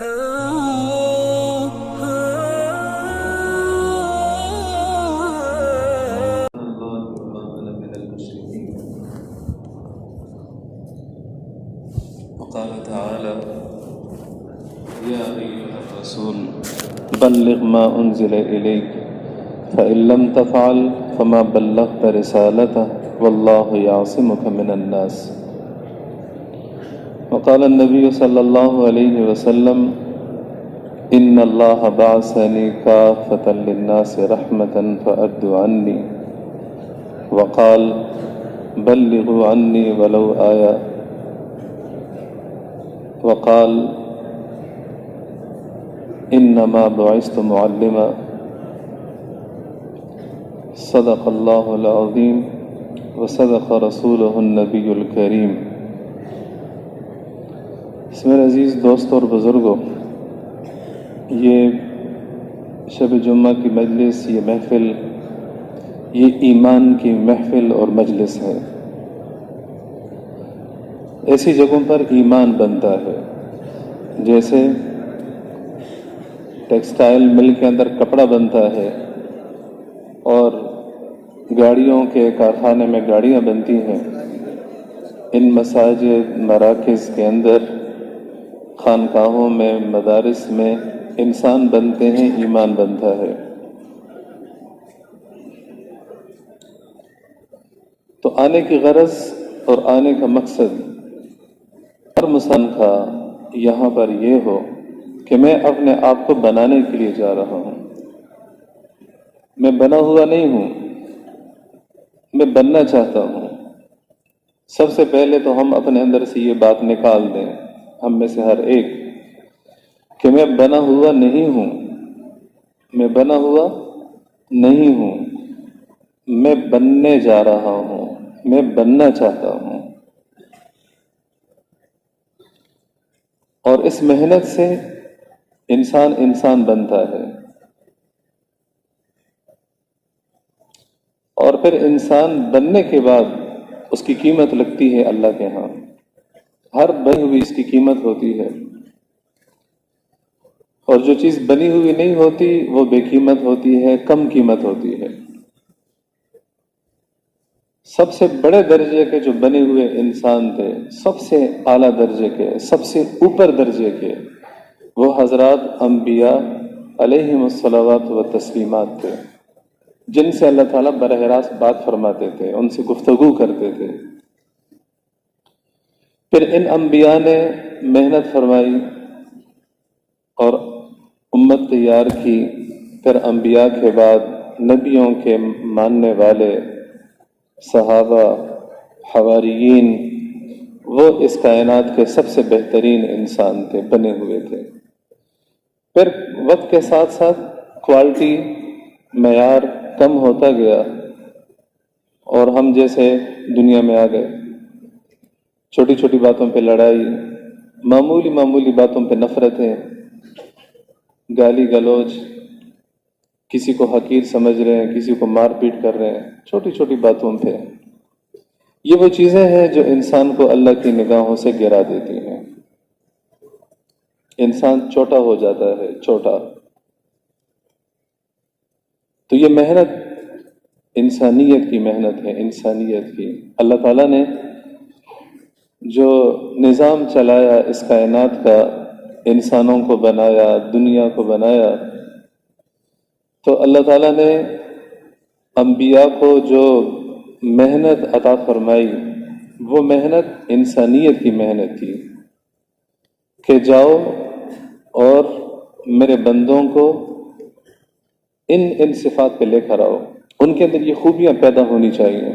وقال تعالى: يا أيها الرسول بلغ ما أنزل إليك فإن لم تفعل فما بلغت رسالته والله يعصمك من الناس. وقال النبي صلى الله عليه وسلم: إن الله بعثني كافة للناس رحمة فأدوا عني. وقال: بلغوا عني ولو آية. وقال: انما بعثت معلما. صدق اللہ العظیم وصدق رسولہ النبی الکریم. اس میں عزیز دوستوں اور بزرگوں، یہ شب جمعہ کی مجلس، یہ محفل، یہ ایمان کی محفل اور مجلس ہے. ایسی جگہوں پر ایمان بنتا ہے جیسے ٹیکسٹائل مل کے اندر کپڑا بنتا ہے اور گاڑیوں کے کارخانے میں گاڑیاں بنتی ہیں. ان مساجد، مراکز کے اندر، خانقاہوں میں، مدارس میں انسان بنتے ہیں، ایمان بنتا ہے. تو آنے کی غرض اور آنے کا مقصد ہر مسلمان کا یہاں پر یہ ہو کہ میں اپنے آپ کو بنانے کے لیے جا رہا ہوں. میں بنا ہوا نہیں ہوں، میں بننا چاہتا ہوں. سب سے پہلے تو ہم اپنے اندر سے یہ بات نکال دیں، ہم میں سے ہر ایک، کہ میں بنا ہوا نہیں ہوں. میں بنا ہوا نہیں ہوں، میں بننے جا رہا ہوں، میں بننا چاہتا ہوں. اور اس محنت سے انسان بنتا ہے. اور پھر انسان بننے کے بعد اس کی قیمت لگتی ہے اللہ کے ہاں. ہر بنی ہوئی اس کی قیمت ہوتی ہے، اور جو چیز بنی ہوئی نہیں ہوتی وہ بے قیمت ہوتی ہے، کم قیمت ہوتی ہے. سب سے بڑے درجے کے جو بنے ہوئے انسان تھے، سب سے اعلیٰ درجے کے، سب سے اوپر درجے کے، وہ حضرات انبیاء علیہم الصلوات و تسلیمات تھے، جن سے اللہ تعالیٰ براہ راست بات فرماتے تھے، ان سے گفتگو کرتے تھے. پھر ان انبیاء نے محنت فرمائی اور امت تیار کی. پھر انبیاء کے بعد نبیوں کے ماننے والے صحابہ، حواریین، وہ اس کائنات کے سب سے بہترین انسان تھے، بنے ہوئے تھے. پھر وقت کے ساتھ ساتھ کوالٹی، معیار کم ہوتا گیا اور ہم جیسے دنیا میں آ گئے. چھوٹی چھوٹی باتوں پہ لڑائی، معمولی باتوں پہ نفرتیں، گالی گلوچ، کسی کو حقیر سمجھ رہے ہیں، کسی کو مار پیٹ کر رہے ہیں، چھوٹی چھوٹی باتوں پہ. یہ وہ چیزیں ہیں جو انسان کو اللہ کی نگاہوں سے گرا دیتی ہیں. انسان چھوٹا ہو جاتا ہے، چھوٹا. تو یہ محنت انسانیت کی محنت ہے، انسانیت کی. اللہ تعالیٰ نے جو نظام چلایا اس کائنات کا، انسانوں کو بنایا، دنیا کو بنایا، تو اللہ تعالیٰ نے انبیاء کو جو محنت عطا فرمائی، وہ محنت انسانیت کی محنت تھی کہ جاؤ اور میرے بندوں کو ان صفات پہ لے کر آؤ، ان کے اندر یہ خوبیاں پیدا ہونی چاہیے.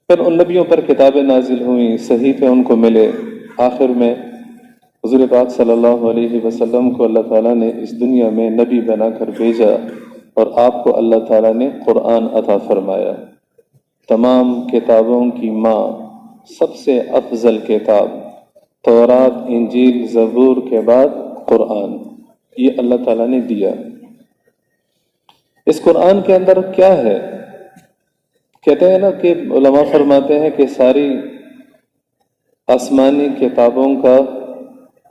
پھر ان نبیوں پر کتابیں نازل ہوئیں، صحیفے ان کو ملے. آخر میں حضور پاک صلی اللہ علیہ وسلم کو اللہ تعالیٰ نے اس دنیا میں نبی بنا کر بھیجا، اور آپ کو اللہ تعالیٰ نے قرآن عطا فرمایا. تمام کتابوں کی ماں، سب سے افضل کتاب، تورات، انجیل، زبور کے بعد قرآن، یہ اللہ تعالیٰ نے دیا. اس قرآن کے اندر کیا ہے؟ کہتے ہیں نا کہ علماء فرماتے ہیں کہ ساری آسمانی کتابوں کا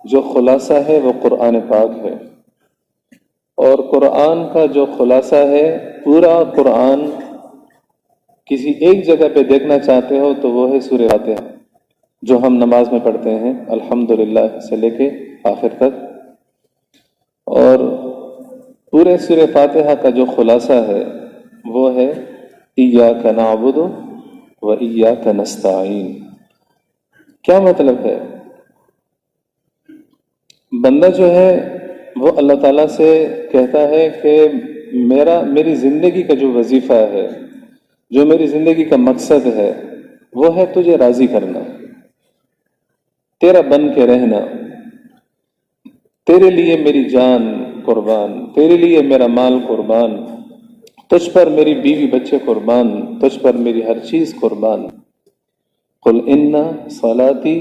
جو خلاصہ ہے وہ قرآن پاک ہے، اور قرآن کا جو خلاصہ ہے، پورا قرآن کسی ایک جگہ پہ دیکھنا چاہتے ہو تو وہ ہے سورہ فاتحہ، جو ہم نماز میں پڑھتے ہیں الحمدللہ سے لے کے آخر تک۔ اور پورے سورہ فاتحہ کا جو خلاصہ ہے وہ ہے ایاک نعبد و ایاک نستعین۔ کیا مطلب ہے؟ بندہ جو ہے وہ اللہ تعالیٰ سے کہتا ہے کہ میری زندگی کا جو وظیفہ ہے، جو میری زندگی کا مقصد ہے، وہ ہے تجھے راضی کرنا، تیرا بن کے رہنا، تیرے لیے میری جان قربان، تیرے لیے میرا مال قربان، تجھ پر میری بیوی بچے قربان، تجھ پر میری ہر چیز قربان۔ قل ان صلاتی،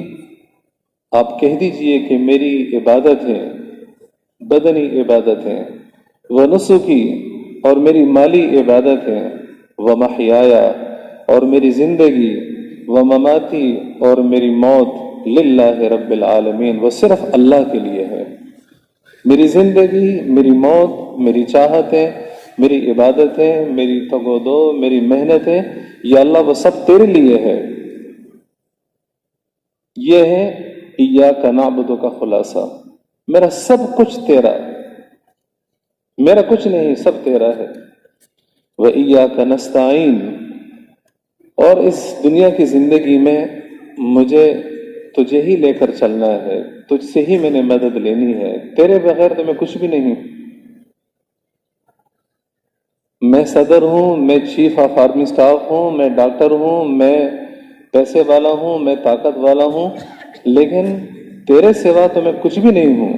آپ کہہ دیجئے کہ میری عبادت ہے، بدنی عبادت ہے، وہ نسکی، اور میری مالی عبادت ہے، وہ محیایا، اور میری زندگی، وہ مماتی، اور میری موت، للہ رب العالمین، وہ صرف اللہ کے لیے ہے۔ میری زندگی، میری موت، میری چاہتیں، میری عبادتیں، میری تگ و دو، میری محنتیں، یا اللہ وہ سب تیرے لیے ہے۔ یہ ہے ایاک نعبد کا خلاصہ، میرا سب کچھ تیرا، میرا کچھ نہیں، سب تیرا ہے۔ وَإِيَّاكَ نَسْتَعِينُ، اور اس دنیا کی زندگی میں مجھے تجھے ہی لے کر چلنا ہے، تجھ سے ہی میں نے مدد لینی ہے، تیرے بغیر تو میں کچھ بھی نہیں۔ میں صدر ہوں، میں چیف آف آرمی سٹاف ہوں، میں ڈاکٹر ہوں، میں پیسے والا ہوں، میں طاقت والا ہوں، لیکن تیرے سوا تو میں کچھ بھی نہیں ہوں۔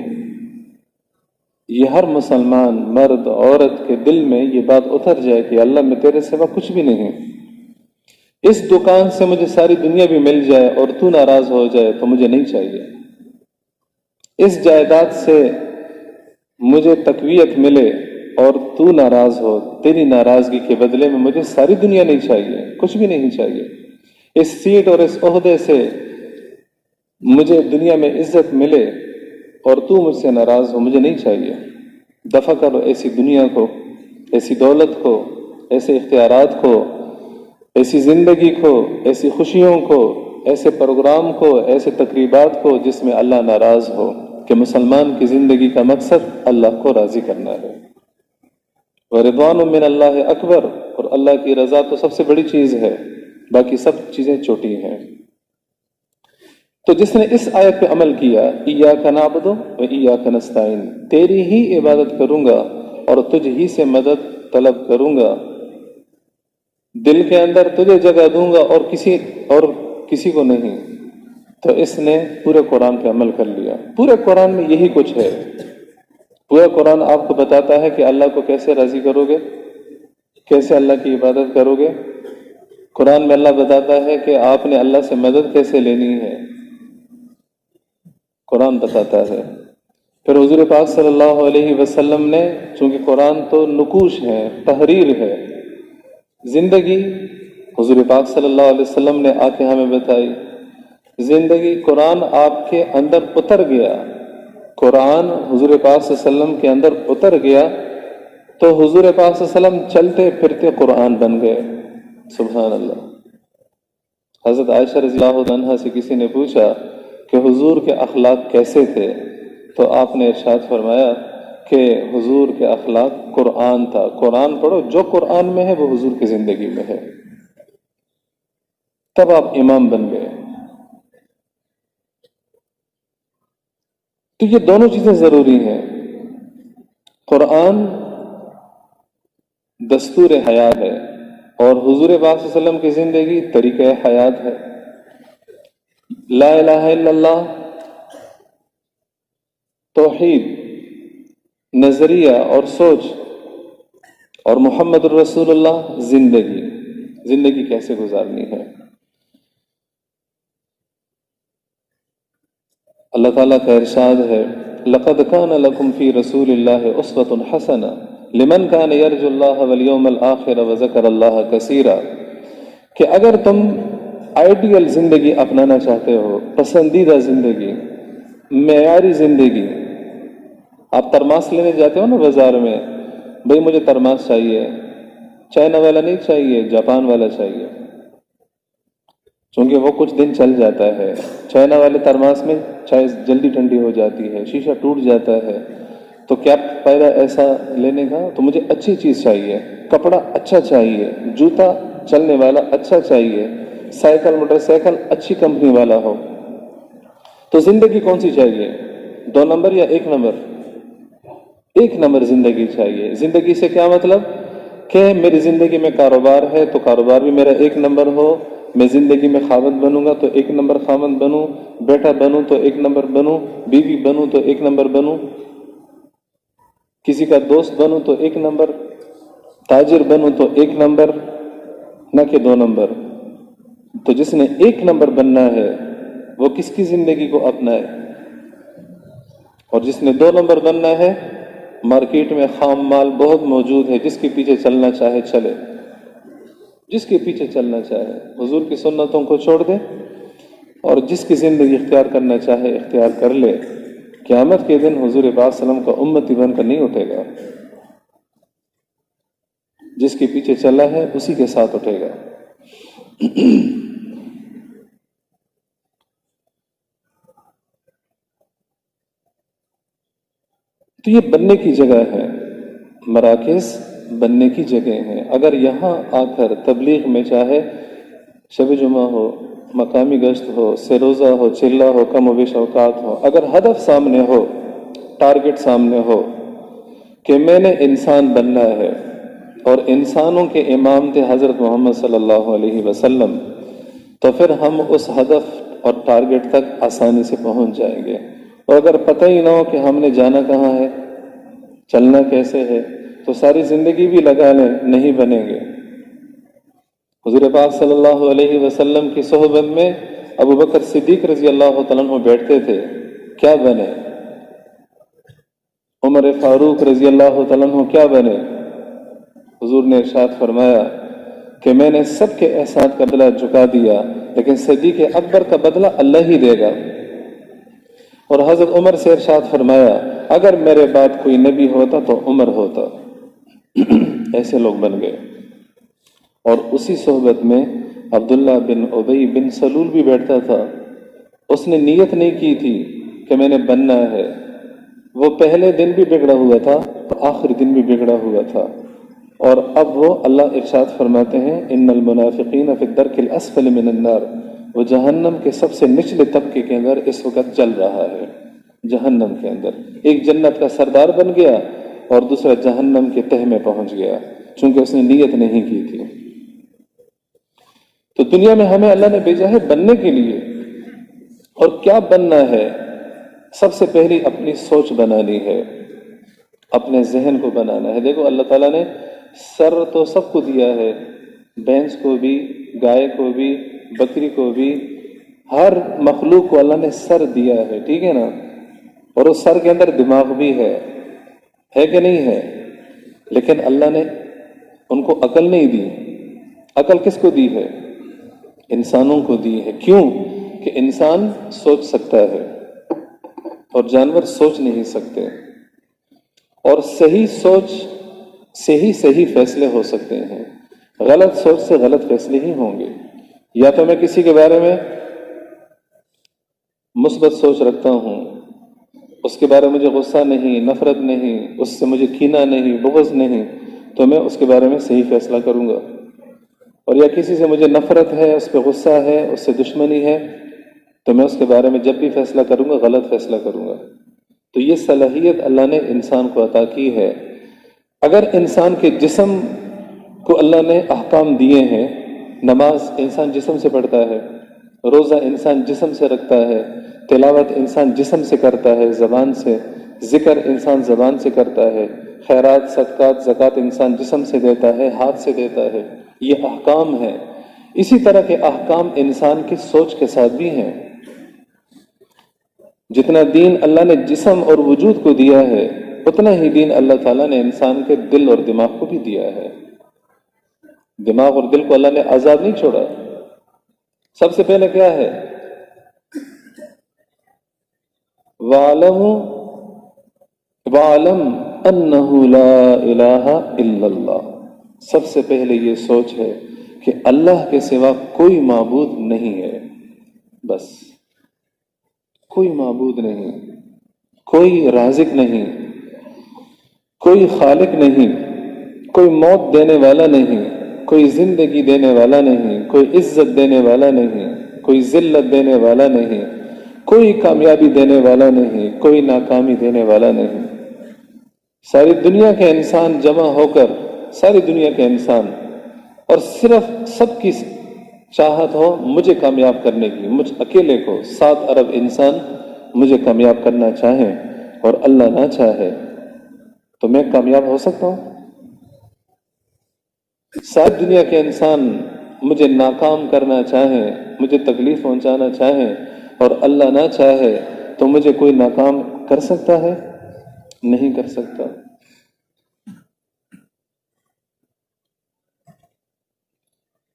یہ ہر مسلمان مرد عورت کے دل میں یہ بات اتر جائے کہ اللہ میں تیرے سوا کچھ بھی نہیں۔ اس دکان سے مجھے ساری دنیا بھی مل جائے اور تو ناراض ہو جائے تو مجھے نہیں چاہیے۔ اس جائیداد سے مجھے تقویت ملے اور تو ناراض ہو، تیری ناراضگی کے بدلے میں مجھے ساری دنیا نہیں چاہیے، کچھ بھی نہیں چاہیے۔ اس سیٹ اور اس عہدے سے مجھے دنیا میں عزت ملے اور تو مجھ سے ناراض ہو، مجھے نہیں چاہیے۔ دفع کرو ایسی دنیا کو، ایسی دولت کو، ایسے اختیارات کو، ایسی زندگی کو، ایسی خوشیوں کو، ایسے پروگرام کو، ایسے تقریبات کو جس میں اللہ ناراض ہو، کہ مسلمان کی زندگی کا مقصد اللہ کو راضی کرنا ہے۔ وَرِضْوَانٌ مِّنَ اللَّهِ اکبر، اور اللہ کی رضا تو سب سے بڑی چیز ہے، باقی سب چیزیں چھوٹی ہیں۔ تو جس نے اس آیت پہ عمل کیا، ایاک نعبد و ایاک نستعین، تیری ہی عبادت کروں گا اور تجھ ہی سے مدد طلب کروں گا، دل کے اندر تجھے جگہ دوں گا اور کسی کو نہیں، تو اس نے پورے قرآن پہ عمل کر لیا۔ پورے قرآن میں یہی کچھ ہے۔ پورا قرآن آپ کو بتاتا ہے کہ اللہ کو کیسے راضی کرو گے، کیسے اللہ کی عبادت کرو گے۔ قرآن میں اللہ بتاتا ہے کہ آپ نے اللہ سے مدد کیسے لینی ہے، قرآن بتاتا ہے۔ پھر حضور پاک صلی اللہ علیہ وسلم نے، چونکہ قرآن تو نقوش ہے، تحریر ہے، زندگی حضور پاک صلی اللہ علیہ وسلم نے آ کے ہمیں بتائی، زندگی قرآن آپ کے اندر اتر گیا، قرآن حضور پاک صلی اللہ علیہ وسلم کے اندر اتر گیا، تو حضور پاک صلی اللہ علیہ وسلم چلتے پھرتے قرآن بن گئے۔ سبحان اللہ۔ حضرت عائشہ رضی اللہ عنہا سے کسی نے پوچھا کہ حضور کے اخلاق کیسے تھے، تو آپ نے ارشاد فرمایا کہ حضور کے اخلاق قرآن تھا۔ قرآن پڑھو، جو قرآن میں ہے وہ حضور کی زندگی میں ہے، تب آپ امام بن گئے۔ تو یہ دونوں چیزیں ضروری ہیں۔ قرآن دستور حیات ہے اور حضور پاک صلی اللہ علیہ وسلم کی زندگی طریقہ حیات ہے۔ لا الہ الا اللہ توحید، نظریہ اور سوچ، اور محمد الرسول اللہ زندگی کیسے گزارنی ہے۔ اللہ تعالیٰ کا ارشاد ہے، لَقَدْ كَانَ لَكُمْ فِي رَسُولِ اللَّهِ أُسْوَةٌ حَسَنَةٌ لِمَنْ كَانَ يَرْجُو اللَّهَ وَالْيَوْمَ الْآخِرَ وَذَكَرَ اللَّهَ كَثِيرًا، کہ اگر تم آئیڈیل زندگی اپنانا چاہتے ہو، پسندیدہ زندگی، معیاری زندگی. آپ ترماس لینے جاتے ہو نا بازار میں، بھئی مجھے ترماس چاہیے، چائنا والا نہیں چاہیے، جاپان والا چاہیے، چونکہ وہ کچھ دن چل جاتا ہے. چائنا والے ترماس میں چائے جلدی ٹھنڈی ہو جاتی ہے، شیشہ ٹوٹ جاتا ہے. تو کیا فائدہ ایسا لینے کا؟ تو مجھے اچھی چیز چاہیے، کپڑا اچھا چاہیے، جوتا چلنے والا اچھا چاہیے، سائیکل موٹر سائیکل اچھی کمپنی والا ہو. تو زندگی کون سی چاہیے؟ 2 نمبر یا 1 نمبر؟ 1 نمبر زندگی چاہیے. زندگی سے کیا مطلب؟ کہ میری زندگی میں کاروبار ہے تو کاروبار بھی میرا 1 نمبر ہو. میں زندگی میں خاوند بنوں گا تو 1 نمبر خاوند بنوں، بیٹا بنوں تو 1 نمبر بنوں، بیوی بنوں تو 1 نمبر بنوں، کسی کا دوست بنوں تو 1 نمبر، تاجر بنوں تو 1 نمبر، نہ کہ 2 نمبر. تو جس نے 1 نمبر بننا ہے وہ کس کی زندگی کو اپنائے، اور جس نے 2 نمبر بننا ہے، مارکیٹ میں خام مال بہت موجود ہے، جس کے پیچھے چلنا چاہے چلے، جس کے پیچھے چلنا چاہے. حضور کی سنتوں کو چھوڑ دے اور جس کی زندگی اختیار کرنا چاہے اختیار کر لے. قیامت کے دن حضور پاک صلی اللہ علیہ وسلم کا امتی بن کر نہیں اٹھے گا، جس کے پیچھے چلا ہے اسی کے ساتھ اٹھے گا. تو یہ بننے کی جگہ ہے، مراکز بننے کی جگہ ہیں. اگر یہاں آ کر تبلیغ میں چاہے شب جمعہ ہو، مقامی گشت ہو، سروزہ ہو، چلہ ہو، کم و بیش اوقات ہو، اگر ہدف سامنے ہو، ٹارگٹ سامنے ہو کہ میں نے انسان بننا ہے اور انسانوں کے امام تھے حضرت محمد صلی اللہ علیہ وسلم، تو پھر ہم اس ہدف اور ٹارگٹ تک آسانی سے پہنچ جائیں گے. اور اگر پتہ ہی نہ ہو کہ ہم نے جانا کہاں ہے، چلنا کیسے ہے، تو ساری زندگی بھی لگا لیں، نہیں بنیں گے. حضور پاک صلی اللہ علیہ وسلم کی صحبت میں ابو بکر صدیق رضی اللہ تعالیٰ عنہ بیٹھتے تھے، کیا بنے؟ عمر فاروق رضی اللہ تعالیٰ عنہ کیا بنے؟ حضور نے ارشاد فرمایا کہ میں نے سب کے احسان کا بدلہ چکا دیا، لیکن صدیق اکبر کا بدلہ اللہ ہی دے گا. اور حضرت عمر سے ارشاد فرمایا اگر میرے بعد کوئی نبی ہوتا تو عمر ہوتا. ایسے لوگ بن گئے. اور اسی صحبت میں عبداللہ بن ابی بن سلول بھی بیٹھتا تھا. اس نے نیت نہیں کی تھی کہ میں نے بننا ہے، وہ پہلے دن بھی بگڑا ہوا تھا اور آخری دن بھی بگڑا ہوا تھا. اور اب وہ اللہ ارشاد فرماتے ہیں ان المنافقین فی الدرک الاسفل من النار، وہ جہنم کے سب سے نچلے طبقے کے اندر اس وقت چل رہا ہے. جہنم کے اندر ایک جنت کا سردار بن گیا اور دوسرا جہنم کے تہ میں پہنچ گیا، چونکہ اس نے نیت نہیں کی تھی. تو دنیا میں ہمیں اللہ نے بھیجا ہے بننے کے لیے. اور کیا بننا ہے؟ سب سے پہلی اپنی سوچ بنانی ہے، اپنے ذہن کو بنانا ہے. دیکھو اللہ تعالیٰ نے سر تو سب کو دیا ہے، بھینس کو بھی، گائے کو بھی، بکری کو بھی، ہر مخلوق کو اللہ نے سر دیا ہے، ٹھیک ہے نا. اور اس سر کے اندر دماغ بھی ہے کہ نہیں ہے؟ لیکن اللہ نے ان کو عقل نہیں دی. عقل کس کو دی ہے؟ انسانوں کو دی ہے. کیوں؟ کہ انسان سوچ سکتا ہے اور جانور سوچ نہیں سکتے. اور صحیح سوچ سے ہی صحیح فیصلے ہو سکتے ہیں، غلط سوچ سے غلط فیصلے ہی ہوں گے. یا تو میں کسی کے بارے میں مثبت سوچ رکھتا ہوں، اس کے بارے میں مجھے غصہ نہیں، نفرت نہیں، اس سے مجھے کینہ نہیں، بغض نہیں، تو میں اس کے بارے میں صحیح فیصلہ کروں گا. اور یا کسی سے مجھے نفرت ہے، اس پہ غصہ ہے، اس سے دشمنی ہے، تو میں اس کے بارے میں جب بھی فیصلہ کروں گا غلط فیصلہ کروں گا. تو یہ صلاحیت اللہ نے انسان کو عطا کی ہے. اگر انسان کے جسم کو اللہ نے احکام دیے ہیں، نماز انسان جسم سے پڑھتا ہے، روزہ انسان جسم سے رکھتا ہے، تلاوت انسان جسم سے کرتا ہے زبان سے، ذکر انسان زبان سے کرتا ہے، خیرات صدقات زکوٰۃ انسان جسم سے دیتا ہے، ہاتھ سے دیتا ہے. یہ احکام ہیں. اسی طرح کے احکام انسان کی سوچ کے ساتھ بھی ہیں. جتنا دین اللہ نے جسم اور وجود کو دیا ہے اتنا ہی دین اللہ تعالیٰ نے انسان کے دل اور دماغ کو بھی دیا ہے. دماغ اور دل کو اللہ نے آزاد نہیں چھوڑا. سب سے پہلے کیا ہے؟ وَعَلَمُ وَعَلَمْ أَنَّهُ لَا إِلَٰهَ إِلَّا اللَّهُ، سب سے پہلے یہ سوچ ہے کہ اللہ کے سوا کوئی معبود نہیں ہے، بس کوئی معبود نہیں، کوئی رازق نہیں، کوئی خالق نہیں، کوئی موت دینے والا نہیں، کوئی زندگی دینے والا نہیں، کوئی عزت دینے والا نہیں، کوئی ذلت دینے والا نہیں، کوئی کامیابی دینے والا نہیں، کوئی ناکامی دینے والا نہیں۔ ساری دنیا کے انسان جمع ہو کر، ساری دنیا کے انسان، اور صرف سب کی چاہت ہو مجھے کامیاب کرنے کی، مجھ اکیلے کو 7 ارب انسان مجھے کامیاب کرنا چاہیں اور اللہ نہ چاہے تو میں کامیاب ہو سکتا ہوں؟ ساری دنیا کے انسان مجھے ناکام کرنا چاہیں، مجھے تکلیف پہنچانا چاہیں اور اللہ نہ چاہے تو مجھے کوئی ناکام کر سکتا ہے؟ نہیں کر سکتا۔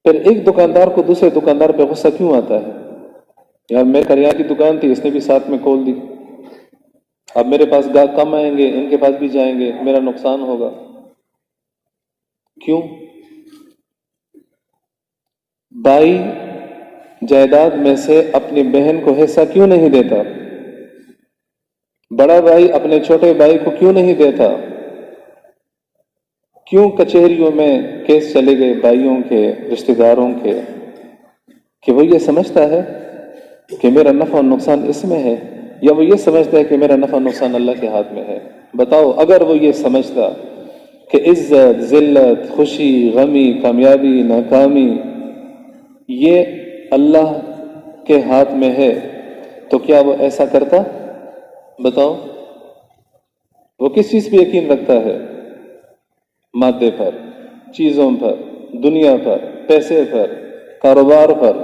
پھر ایک دکاندار کو دوسرے دکاندار پہ غصہ کیوں آتا ہے؟ یار میرے کریانے کی دکان تھی، اس نے بھی ساتھ میں کھول دی، اب میرے پاس گاہک کم آئیں گے، ان کے پاس بھی جائیں گے، میرا نقصان ہوگا۔ کیوں؟ بھائی جائیداد میں سے اپنی بہن کو حصہ کیوں نہیں دیتا؟ بڑا بھائی اپنے چھوٹے بھائی کو کیوں نہیں دیتا؟ کیوں کچہریوں میں کیس چلے گئے بھائیوں کے، رشتہ داروں کے، کہ وہ یہ سمجھتا ہے کہ میرا نفع اور نقصان اس میں ہے، یا وہ یہ سمجھتا ہے کہ میرا نفع نقصان اللہ کے ہاتھ میں ہے؟ بتاؤ، اگر وہ یہ سمجھتا کہ عزت، ذلت، خوشی، غمی، کامیابی، ناکامی یہ اللہ کے ہاتھ میں ہے تو کیا وہ ایسا کرتا؟ بتاؤ، وہ کس چیز پہ یقین رکھتا ہے؟ مادے پر، چیزوں پر، دنیا پر، پیسے پر، کاروبار پر۔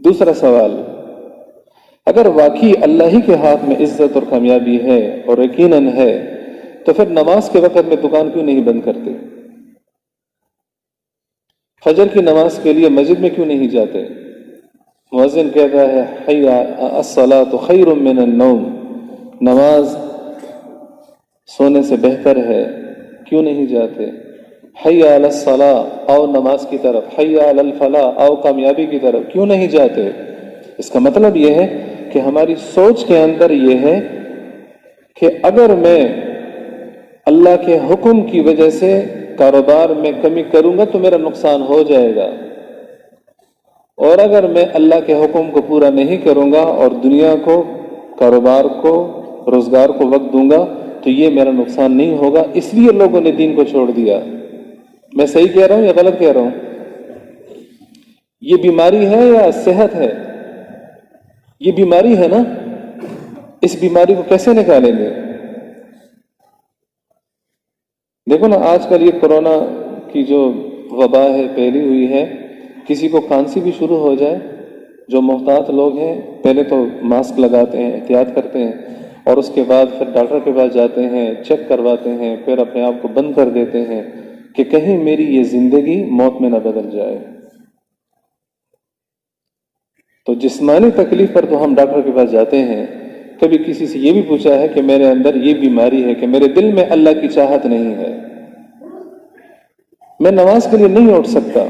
دوسرا سوال، اگر واقعی اللہ ہی کے ہاتھ میں عزت اور کامیابی ہے اور یقیناً ہے تو پھر نماز کے وقت میں دکان کیوں نہیں بند کرتے؟ فجر کی نماز کے لیے مسجد میں کیوں نہیں جاتے؟ مؤذن کہتا ہے حی الصلاۃ خیر من النوم، نماز سونے سے بہتر ہے، کیوں نہیں جاتے؟ حی علی الصلاۃ، آؤ نماز کی طرف، حی علی الفلاح، آؤ کامیابی کی طرف، کیوں نہیں جاتے؟ اس کا مطلب یہ ہے کہ ہماری سوچ کے اندر یہ ہے کہ اگر میں اللہ کے حکم کی وجہ سے کاروبار میں کمی کروں گا تو میرا نقصان ہو جائے گا، اور اگر میں اللہ کے حکم کو پورا نہیں کروں گا اور دنیا کو، کاروبار کو، روزگار کو وقت دوں گا تو یہ میرا نقصان نہیں ہوگا۔ اس لیے لوگوں نے دین کو چھوڑ دیا۔ میں صحیح کہہ رہا ہوں یا غلط کہہ رہا ہوں؟ یہ بیماری ہے یا صحت ہے؟ یہ بیماری ہے نا، اس بیماری کو کیسے نکالیں گے؟ دیکھو نا، آج کل یہ کورونا کی جو وبا ہے پھیلی ہوئی ہے، کسی کو کھانسی بھی شروع ہو جائے، جو محتاط لوگ ہیں پہلے تو ماسک لگاتے ہیں، احتیاط کرتے ہیں، اور اس کے بعد پھر ڈاکٹر کے پاس جاتے ہیں، چیک کرواتے ہیں، پھر اپنے آپ کو بند کر دیتے ہیں کہ کہیں میری یہ زندگی موت میں نہ بدل جائے۔ تو جسمانی تکلیف پر تو ہم ڈاکٹر کے پاس جاتے ہیں، کبھی کسی سے یہ بھی پوچھا ہے کہ میرے اندر یہ بیماری ہے کہ میرے دل میں اللہ کی چاہت نہیں ہے، میں نماز کے لیے نہیں اٹھ سکتا،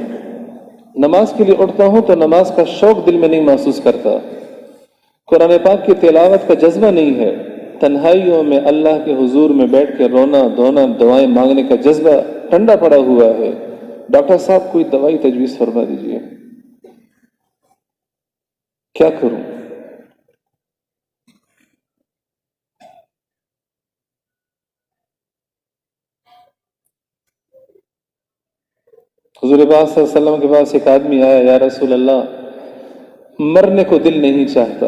نماز کے لیے اٹھتا ہوں تو نماز کا شوق دل میں نہیں محسوس کرتا، قرآن پاک کی تلاوت کا جذبہ نہیں ہے، تنہائیوں میں اللہ کے حضور میں بیٹھ کے رونا دھونا، دعائیں مانگنے کا جذبہ ٹھنڈا پڑا ہوا ہے۔ ڈاکٹر صاحب کوئی دوائی تجویز فرما دیجیے، کیا کروں؟ حضور پاک صلی اللہ علیہ وسلم کے پاس ایک آدمی آیا، یا رسول اللہ مرنے کو دل نہیں چاہتا۔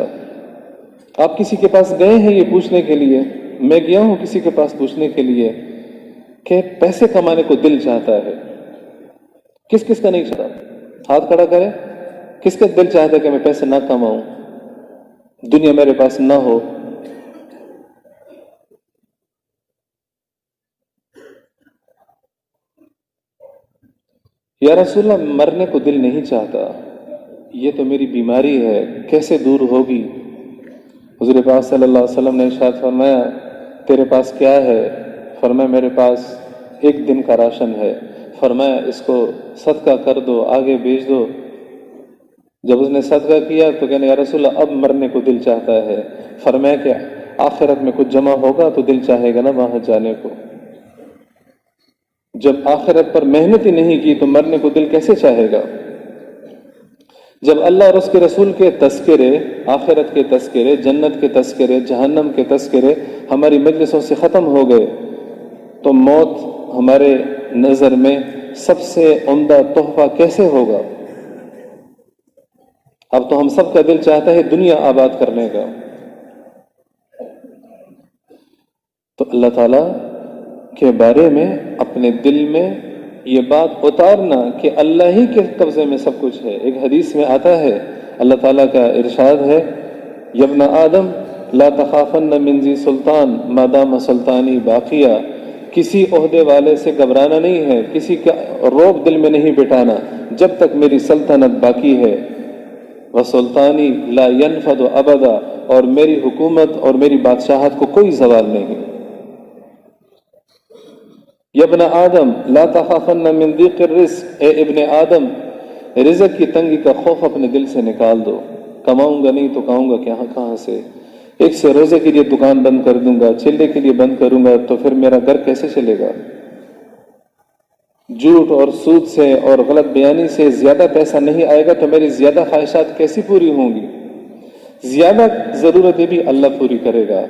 آپ کسی کے پاس گئے ہیں یہ پوچھنے کے لیے؟ میں گیا ہوں کسی کے پاس پوچھنے کے لیے کہ پیسے کمانے کو دل چاہتا ہے، کس کس کا نہیں چاہتا؟ ہاتھ کھڑا کرے، کس کا دل چاہتا ہے کہ میں پیسے نہ کماؤں، دنیا میرے پاس نہ ہو؟ یا رسول اللہ مرنے کو دل نہیں چاہتا، یہ تو میری بیماری ہے، کیسے دور ہوگی؟ حضور پاک صلی اللہ علیہ وسلم نے ارشاد فرمایا تیرے پاس کیا ہے؟ فرمایا میرے پاس ایک دن کا راشن ہے۔ فرمایا اس کو صدقہ کر دو، آگے بھیج دو۔ جب اس نے صدقہ کیا تو کہنے یا رسول اللہ اب مرنے کو دل چاہتا ہے۔ فرمایا کہ آخرت میں کچھ جمع ہوگا تو دل چاہے گا نا وہاں جانے کو۔ جب آخرت پر محنت ہی نہیں کی تو مرنے کو دل کیسے چاہے گا؟ جب اللہ اور اس کے رسول کے تذکرے، آخرت کے تذکرے، جنت کے تذکرے، جہنم کے تذکرے ہماری مجلسوں سے ختم ہو گئے تو موت ہمارے نظر میں سب سے عمدہ تحفہ کیسے ہوگا؟ اب تو ہم سب کا دل چاہتا ہے دنیا آباد کرنے کا۔ تو اللہ تعالیٰ کے بارے میں اپنے دل میں یہ بات اتارنا کہ اللہ ہی کے قبضے میں سب کچھ ہے۔ ایک حدیث میں آتا ہے، اللہ تعالیٰ کا ارشاد ہے یا ابن آدم لا تخافن من ذی سلطان ما دام سلطانی باقیہ، کسی عہدے والے سے گھبرانا نہیں ہے، کسی کا روب دل میں نہیں بٹھانا جب تک میری سلطنت باقی ہے۔ وسلطانی لا ينفد ابدا، اور میری حکومت اور میری بادشاہت کو کوئی زوال نہیں۔ یا ابن آدم لا تخافن من ضیق الرزق، اے ابن آدم رزق کی تنگی کا خوف اپنے دل سے نکال دو۔ کماؤں گا نہیں تو کھاؤں گا کہاں سے؟ ایک سے روزے کے لیے دکان بند کر دوں گا، چلے کے لیے بند کروں گا تو پھر میرا گھر کیسے چلے گا؟ جھوٹ اور سود سے اور غلط بیانی سے زیادہ پیسہ نہیں آئے گا تو میری زیادہ خواہشات کیسی پوری ہوں گی؟ زیادہ ضرورتیں بھی اللہ پوری کرے گا،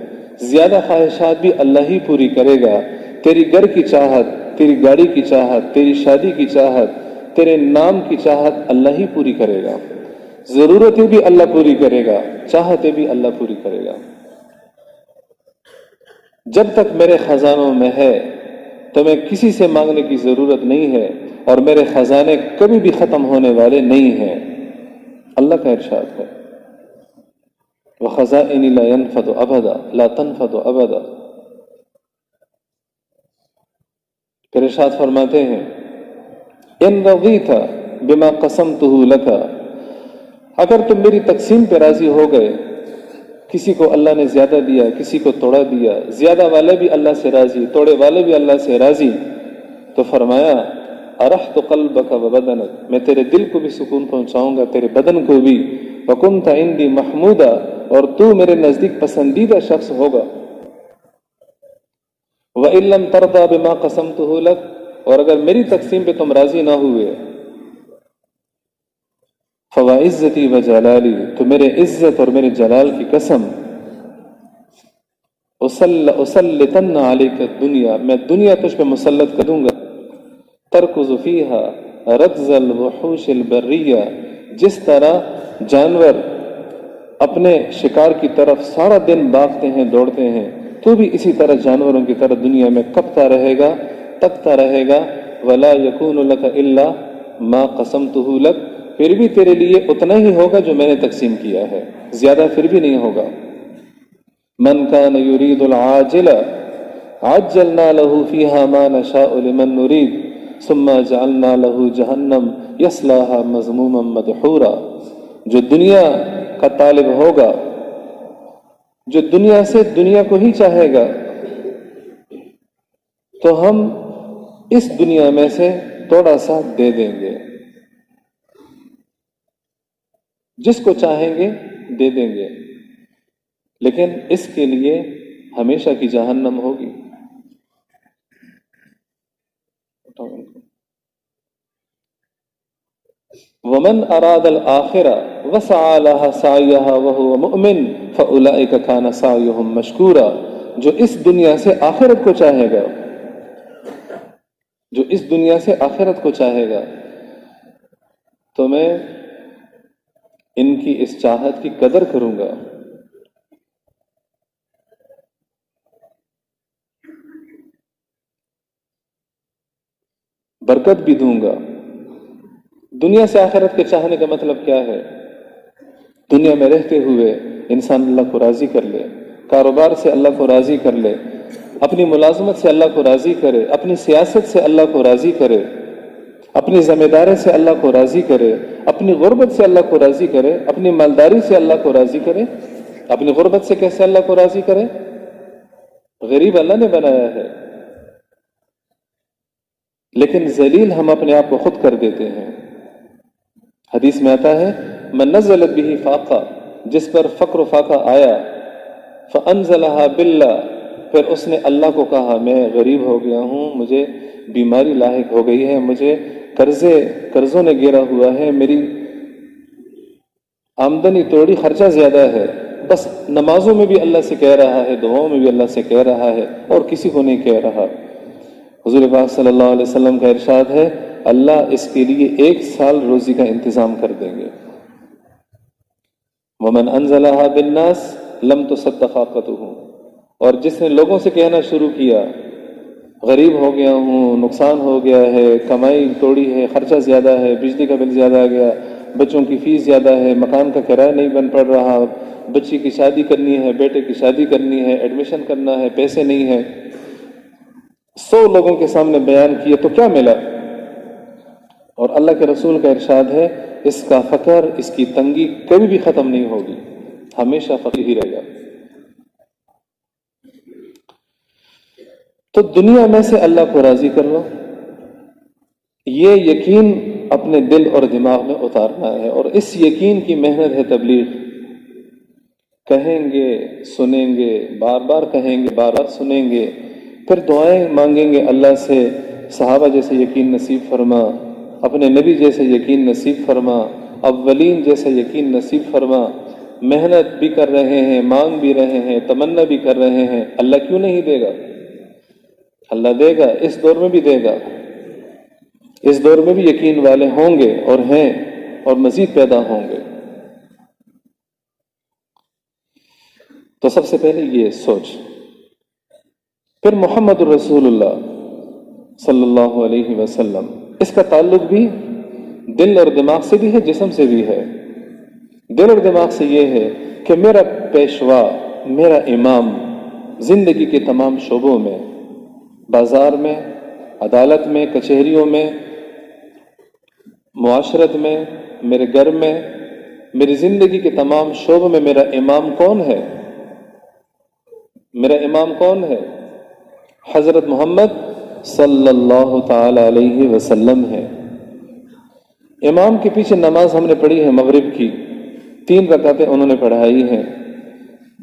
زیادہ خواہشات بھی اللہ ہی پوری کرے گا۔ تیری گھر کی چاہت، تیری گاڑی کی چاہت، تیری شادی کی چاہت، تیرے نام کی چاہت اللہ ہی پوری کرے گا۔ ضرورتیں بھی اللہ پوری کرے گا، چاہتیں بھی اللہ پوری کرے گا۔ جب تک میرے خزانوں میں ہے تمہیں کسی سے مانگنے کی ضرورت نہیں ہے، اور میرے خزانے کبھی بھی ختم ہونے والے نہیں ہیں۔ اللہ کا ارشاد ہے وَخَزَائِنِ لَا يَنْفَدُ أَبَدًا لَا تَنْفَدُ أَبَدًا۔ پھر ارشاد فرماتے ہیں إِن رَضِيتَ بِمَا قَسَمْتُهُ لَكَ، اگر تم میری تقسیم پہ راضی ہو گئے، کسی کو اللہ نے زیادہ دیا، کسی کو توڑا دیا، زیادہ والے بھی اللہ سے راضی، توڑے والے بھی اللہ سے راضی، تو فرمایا ارحت قلبک وبدنک، میں تیرے دل کو بھی سکون پہنچاؤں گا، تیرے بدن کو بھی۔ وکنت عندی محمودا، اور تو میرے نزدیک پسندیدہ شخص ہوگا۔ وَإِن لَّمْ تَرْضَىٰ بِمَا قَسَمْتُهُ لَكَ، اور اگر میری تقسیم پہ تم راضی نہ ہوئے، فَوَعِزَّتِي وَجَلَالِي، تو میرے عزت اور میرے جلال کی قسم، أُسَلِّطَنَّ عَلَيْكَ الدُّنْيَا، میں دنیا تجھ پہ مسلط کر دوں گا۔ تَرْكُضُ فِيهَا رَكْضَ الْوُحُوشِ الْبَرِّيَّةِ، جس طرح جانور اپنے شکار کی طرف سارا دن بھاگتے ہیں، دوڑتے ہیں، تو بھی اسی طرح جانوروں کی طرح دنیا میں کپتا رہے گا، تکتا رہے گا۔ وَلَا يَكُونُ لَكَ إِلَّا مَا قَسَمْتُهُ لَكَ، پھر بھی تیرے لیے اتنا ہی ہوگا جو میں نے تقسیم کیا ہے، زیادہ پھر بھی نہیں ہوگا۔ مَنْ كَانَ يُرِيدُ الْعَاجِلَ عَجَّلْنَا لَهُ فِيهَا مَا نَشَاءُ لِمَن نُّرِيدُ ثُمَّ جَعَلْنَا لَهُ جَهَنَّمَ يَصْلَاهَا مَذْمُومًا مَدْحُورًا، جو دنیا کا طالب ہوگا، جو دنیا سے دنیا کو ہی چاہے گا، تو ہم اس دنیا میں سے تھوڑا سا دے دیں گے، جس کو چاہیں گے دے دیں گے، لیکن اس کے لیے ہمیشہ کی جہنم ہوگی۔ وَمَنْ أَرَادَ الْآخِرَةَ وَسَعَى لَهَا سَعْيَهَا وَهُوَ مُؤْمِنٌ فَأُولَئِكَ كَانَ سَعْيُهُمْ مَشْكُورًا، جو اس دنیا سے آخرت کو چاہے گا، جو اس دنیا سے آخرت کو چاہے گا، تو میں ان کی اس چاہت کی قدر کروں گا۔ برکت بھی دوں گا۔ دنیا سے آخرت کے چاہنے کا مطلب کیا ہے؟ دنیا میں رہتے ہوئے انسان اللہ کو راضی کر لے، کاروبار سے اللہ کو راضی کر لے، اپنی ملازمت سے اللہ کو راضی کرے، اپنی سیاست سے اللہ کو راضی کرے، اپنی ذمہ داری سے اللہ کو راضی کرے، اپنی غربت سے اللہ کو راضی کرے، اپنی مالداری سے اللہ کو راضی کرے، اپنی غربت سے کیسے اللہ کو راضی کریں؟ غریب اللہ نے بنایا ہے، لیکن ذلیل ہم اپنے آپ کو خود کر دیتے ہیں۔ حدیث میں آتا ہے من نزلت به فاقہ، جس پر فقر و فاقہ آیا، فانزلها باللہ، پھر اس نے اللہ کو کہا میں غریب ہو گیا ہوں، مجھے بیماری لاحق ہو گئی ہے، مجھے قرضوں نے گھیرا ہوا ہے، میری آمدنی توڑی، خرچہ زیادہ ہے، بس نمازوں میں بھی اللہ سے کہہ رہا ہے، دعاؤں میں بھی اللہ سے کہہ رہا ہے، اور کسی کو نہیں کہہ رہا۔ حضور پاک صلی اللہ علیہ وسلم کا ارشاد ہے اللہ اس کے لیے 1 سال روزی کا انتظام کر دیں گے۔ ومن انزلها بالناس لم تصدق فاقته، اور جس نے لوگوں سے کہنا شروع کیا غریب ہو گیا ہوں، نقصان ہو گیا ہے، کمائی توڑی ہے، خرچہ زیادہ ہے، بجلی کا بل زیادہ آ گیا، بچوں کی فیس زیادہ ہے، مکان کا کرایہ نہیں بن پڑ رہا، بچی کی شادی کرنی ہے، بیٹے کی شادی کرنی ہے، ایڈمیشن کرنا ہے، پیسے نہیں ہیں، 100 لوگوں کے سامنے بیان کیے تو کیا ملا؟ اور اللہ کے رسول کا ارشاد ہے اس کا فقر، اس کی تنگی کبھی بھی ختم نہیں ہوگی، ہمیشہ فقیر ہی رہے گا۔ تو دنیا میں سے اللہ کو راضی کر لو، یہ یقین اپنے دل اور دماغ میں اتارنا ہے، اور اس یقین کی محنت ہے تبلیغ۔ کہیں گے، سنیں گے، بار بار کہیں گے، بار بار سنیں گے، پھر دعائیں مانگیں گے اللہ سے، صحابہ جیسے یقین نصیب فرما، اپنے نبی جیسے یقین نصیب فرما، اولین جیسے یقین نصیب فرما۔ محنت بھی کر رہے ہیں، مانگ بھی رہے ہیں، تمنا بھی کر رہے ہیں، اللہ کیوں نہیں دے گا؟ اللہ دے گا، اس دور میں بھی دے گا، اس دور میں بھی یقین والے ہوں گے اور ہیں، اور مزید پیدا ہوں گے۔ تو سب سے پہلے یہ سوچ، پھر محمد الرسول اللہ صلی اللہ علیہ وسلم، اس کا تعلق بھی دل اور دماغ سے بھی ہے، جسم سے بھی ہے۔ دل اور دماغ سے یہ ہے کہ میرا پیشوا، میرا امام زندگی کے تمام شعبوں میں، بازار میں، عدالت میں، کچہریوں میں، معاشرت میں، میرے گھر میں، میری زندگی کے تمام شعبوں میں میرا امام کون ہے؟ میرا امام کون ہے؟ حضرت محمد صلی اللہ تعالی علیہ وسلم ہے۔ امام کے پیچھے نماز ہم نے پڑھی ہے مغرب کی، 3 رکعتیں انہوں نے پڑھائی ہیں۔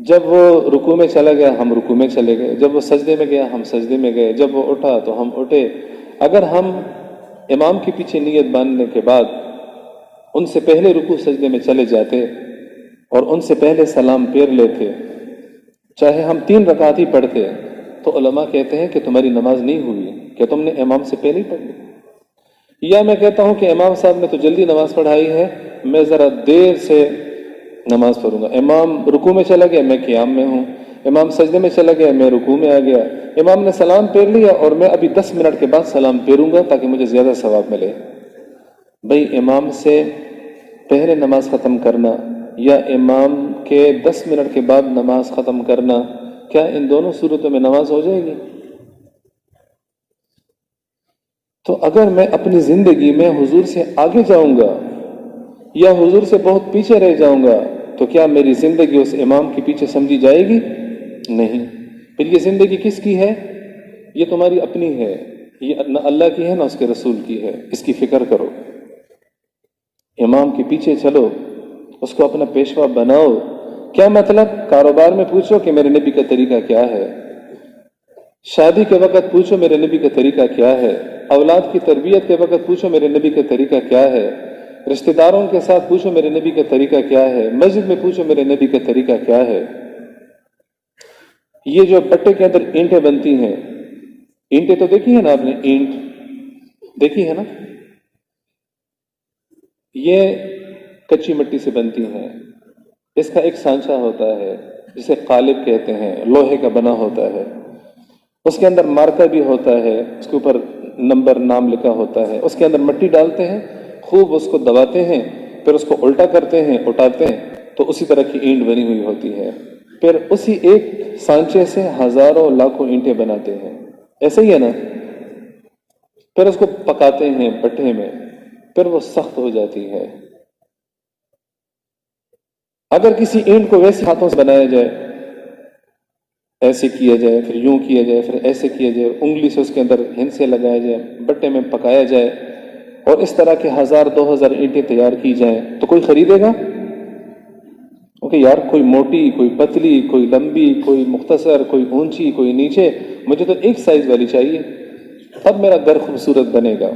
جب وہ رکوع میں چلا گیا ہم رکوع میں چلے گئے، جب وہ سجدے میں گیا ہم سجدے میں گئے، جب وہ اٹھا تو ہم اٹھے۔ اگر ہم امام کے پیچھے نیت باندھنے کے بعد ان سے پہلے رکوع سجدے میں چلے جاتے اور ان سے پہلے سلام پھیر لیتے، چاہے ہم 3 رکعت ہی پڑھتے، تو علماء کہتے ہیں کہ تمہاری نماز نہیں ہوئی، کہ تم نے امام سے پہلے ہی پڑھ لی۔ یا میں کہتا ہوں کہ امام صاحب نے تو جلدی نماز پڑھائی ہے، میں ذرا دیر سے نماز پڑھوں گا۔ امام رکوع میں چلا گیا، میں قیام میں ہوں، امام سجدے میں چلا گیا، میں رکوع میں آ گیا، امام نے سلام پھیر لیا اور میں ابھی 10 منٹ کے بعد سلام پھیروں گا تاکہ مجھے زیادہ ثواب ملے۔ بھئی امام سے پہلے نماز ختم کرنا یا امام کے 10 منٹ کے بعد نماز ختم کرنا، کیا ان دونوں صورتوں میں نماز ہو جائے گی؟ تو اگر میں اپنی زندگی میں حضور سے آگے جاؤں گا یا حضور سے بہت پیچھے رہ جاؤں گا تو کیا میری زندگی اس امام کے پیچھے سمجھی جائے گی؟ نہیں۔ پھر یہ زندگی کس کی ہے؟ یہ تمہاری اپنی ہے، یہ نہ اللہ کی ہے نہ اس کے رسول کی ہے۔ اس کی فکر کرو، امام کے پیچھے چلو، اس کو اپنا پیشوا بناؤ۔ کیا مطلب؟ کاروبار میں پوچھو کہ میرے نبی کا طریقہ کیا ہے، شادی کے وقت پوچھو میرے نبی کا طریقہ کیا ہے، اولاد کی تربیت کے وقت پوچھو میرے نبی کا طریقہ کیا ہے، رشتہ داروں کے ساتھ پوچھو میرے نبی کا طریقہ کیا ہے، مسجد میں پوچھو میرے نبی کا طریقہ کیا ہے۔ یہ جو پٹے کے اندر اینٹیں بنتی ہیں، اینٹیں تو دیکھی ہے نا آپ نے؟ اینٹ دیکھی ہے نا؟ یہ کچی مٹی سے بنتی ہیں، اس کا ایک سانچہ ہوتا ہے جسے قالب کہتے ہیں، لوہے کا بنا ہوتا ہے، اس کے اندر مارکر بھی ہوتا ہے، اس کے اوپر نمبر نام لکھا ہوتا ہے، اس کے اندر مٹی ڈالتے ہیں، خوب اس کو دباتے ہیں، پھر اس کو الٹا کرتے ہیں، اٹھاتے ہیں، تو اسی طرح کی اینٹ بنی ہوئی ہوتی ہے۔ پھر اسی ایک سانچے سے ہزاروں لاکھوں اینٹیں بناتے ہیں، ایسے ہی ہے نا؟ پھر اس کو پکاتے ہیں بھٹے میں، پھر وہ سخت ہو جاتی ہے، اگر کسی اینٹ کو ویسے ہاتھوں سے بنایا جائے، ایسے کیا جائے، پھر یوں کیا جائے، پھر ایسے کیا جائے، انگلی سے اس کے اندر ہنسے لگایا جائے، بٹے میں پکایا جائے، اور اس طرح کے 1000-2000 اینٹیں تیار کی جائیں، تو کوئی خریدے گا؟ اوکے یار، کوئی موٹی، کوئی پتلی، کوئی لمبی، کوئی مختصر، کوئی اونچی، کوئی نیچے، مجھے تو ایک سائز والی چاہیے، تب میرا گھر خوبصورت بنے گا۔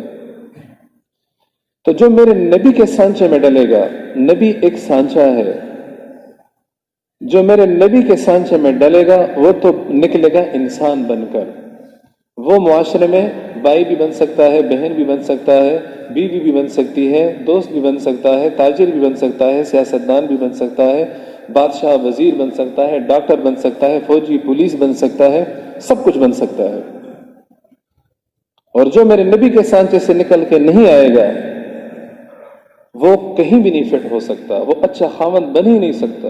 تو جو میرے نبی کے سانچے میں ڈلے گا، نبی ایک سانچہ ہے، جو میرے نبی کے سانچے میں ڈلے گا وہ تو نکلے گا انسان بن کر، وہ معاشرے میں بھائی بھی بن سکتا ہے، بہن بھی بن سکتا ہے، بیوی بھی بن سکتی ہے، دوست بھی بن سکتا ہے، تاجر بھی بن سکتا ہے، سیاستدان بھی بن سکتا ہے، بادشاہ وزیر بن سکتا ہے، ڈاکٹر بن سکتا ہے، فوجی پولیس بن سکتا ہے، سب کچھ بن سکتا ہے۔ اور جو میرے نبی کے سانچے سے نکل کے نہیں آئے گا وہ کہیں بھی نہیں فٹ ہو سکتا، وہ اچھا خاوند بن ہی نہیں سکتا،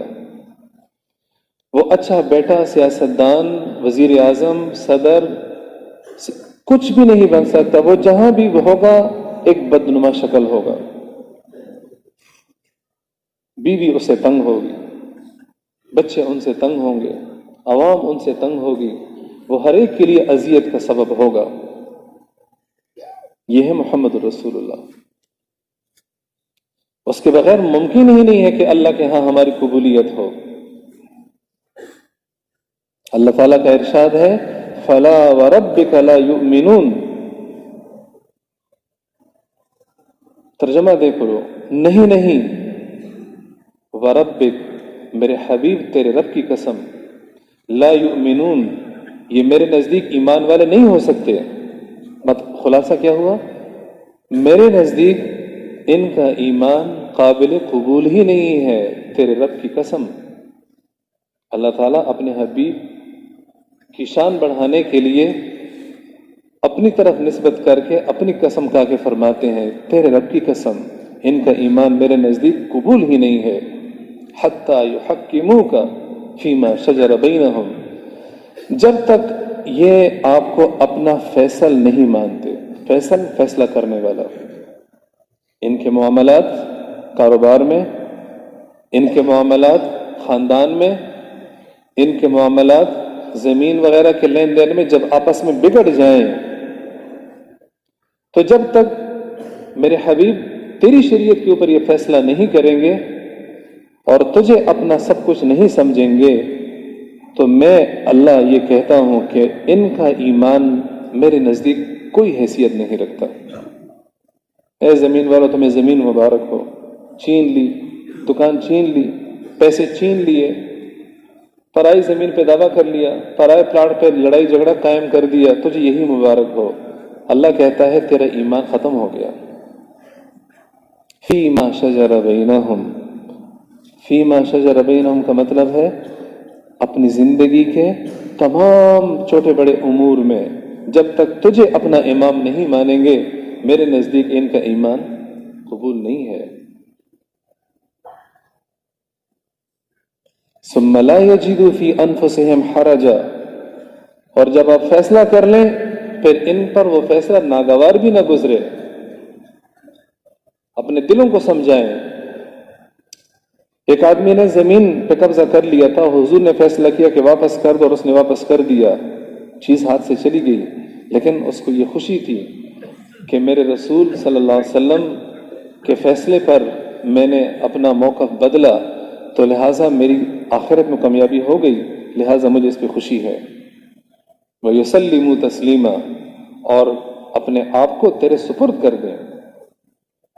وہ اچھا بیٹا، سیاستدان، وزیر اعظم، صدر، کچھ بھی نہیں بن سکتا۔ وہ جہاں بھی ہوگا ایک بدنما شکل ہوگا، بیوی اس سے تنگ ہوگی، بچے ان سے تنگ ہوں گے، عوام ان سے تنگ ہوگی، وہ ہر ایک کے لیے اذیت کا سبب ہوگا۔ یہ ہے محمد رسول اللہ۔ اس کے بغیر ممکن ہی نہیں ہے کہ اللہ کے ہاں ہماری قبولیت ہو۔ اللہ تعالیٰ کا ارشاد ہے فَلَا وَرَبِّكَ لَا يُؤْمِنُونَ، ترجمہ دیکھو، نہیں نہیں، وَرَبِّكَ، میرے حبیب تیرے رب کی قسم، لا یؤمنون، یہ میرے نزدیک ایمان والے نہیں ہو سکتے۔ خلاصہ کیا ہوا؟ میرے نزدیک ان کا ایمان قابل قبول ہی نہیں ہے، تیرے رب کی قسم۔ اللہ تعالیٰ اپنے حبیب کی شان بڑھانے کے لیے اپنی طرف نسبت کر کے اپنی قسم کھا کے فرماتے ہیں تیرے رب کی قسم، ان کا ایمان میرے نزدیک قبول ہی نہیں ہے۔ حتی یحکموک فیما شجر بینہم، جب تک یہ آپ کو اپنا فیصل نہیں مانتے۔ فیصلہ کرنے والا، ان کے معاملات کاروبار میں، ان کے معاملات خاندان میں، ان کے معاملات زمین وغیرہ کے لین دین میں جب آپس میں بگڑ جائیں، تو جب تک میرے حبیب تیری شریعت کے اوپر یہ فیصلہ نہیں کریں گے اور تجھے اپنا سب کچھ نہیں سمجھیں گے، تو میں اللہ یہ کہتا ہوں کہ ان کا ایمان میرے نزدیک کوئی حیثیت نہیں رکھتا۔ اے زمین والوں، تمہیں زمین مبارک ہو، چھین لی، دکان چھین لی، پیسے چھین لیے، پرائی زمین پہ دعویٰ کر لیا، پرائے پلاٹ پہ لڑائی جھگڑا قائم کر دیا، تجھے یہی مبارک ہو۔ اللہ کہتا ہے تیرا ایمان ختم ہو گیا۔ فیما شجر بینہم، فیما شجر بینہم کا مطلب ہے اپنی زندگی کے تمام چھوٹے بڑے امور میں جب تک تجھے اپنا امام نہیں مانیں گے، میرے نزدیک ان کا ایمان قبول نہیں ہے۔ ثم لا يجدوا في انفسهم حرجا، اور جب آپ فیصلہ کر لیں پھر ان پر وہ فیصلہ ناگوار بھی نہ گزرے۔ اپنے دلوں کو سمجھائیں۔ ایک آدمی نے زمین پہ قبضہ کر لیا تھا، حضور نے فیصلہ کیا کہ واپس کر دو، اور اس نے واپس کر دیا، چیز ہاتھ سے چلی گئی، لیکن اس کو یہ خوشی تھی کہ میرے رسول صلی اللہ علیہ وسلم کے فیصلے پر میں نے اپنا موقف بدلا، تو لہٰذا میری آخرت میں کامیابی ہو گئی، لہٰذا مجھے اس پہ خوشی ہے۔ وَيُسَلِّمُوا تَسْلِيمًا، اور اپنے آپ کو تیرے سپرد کر دیں،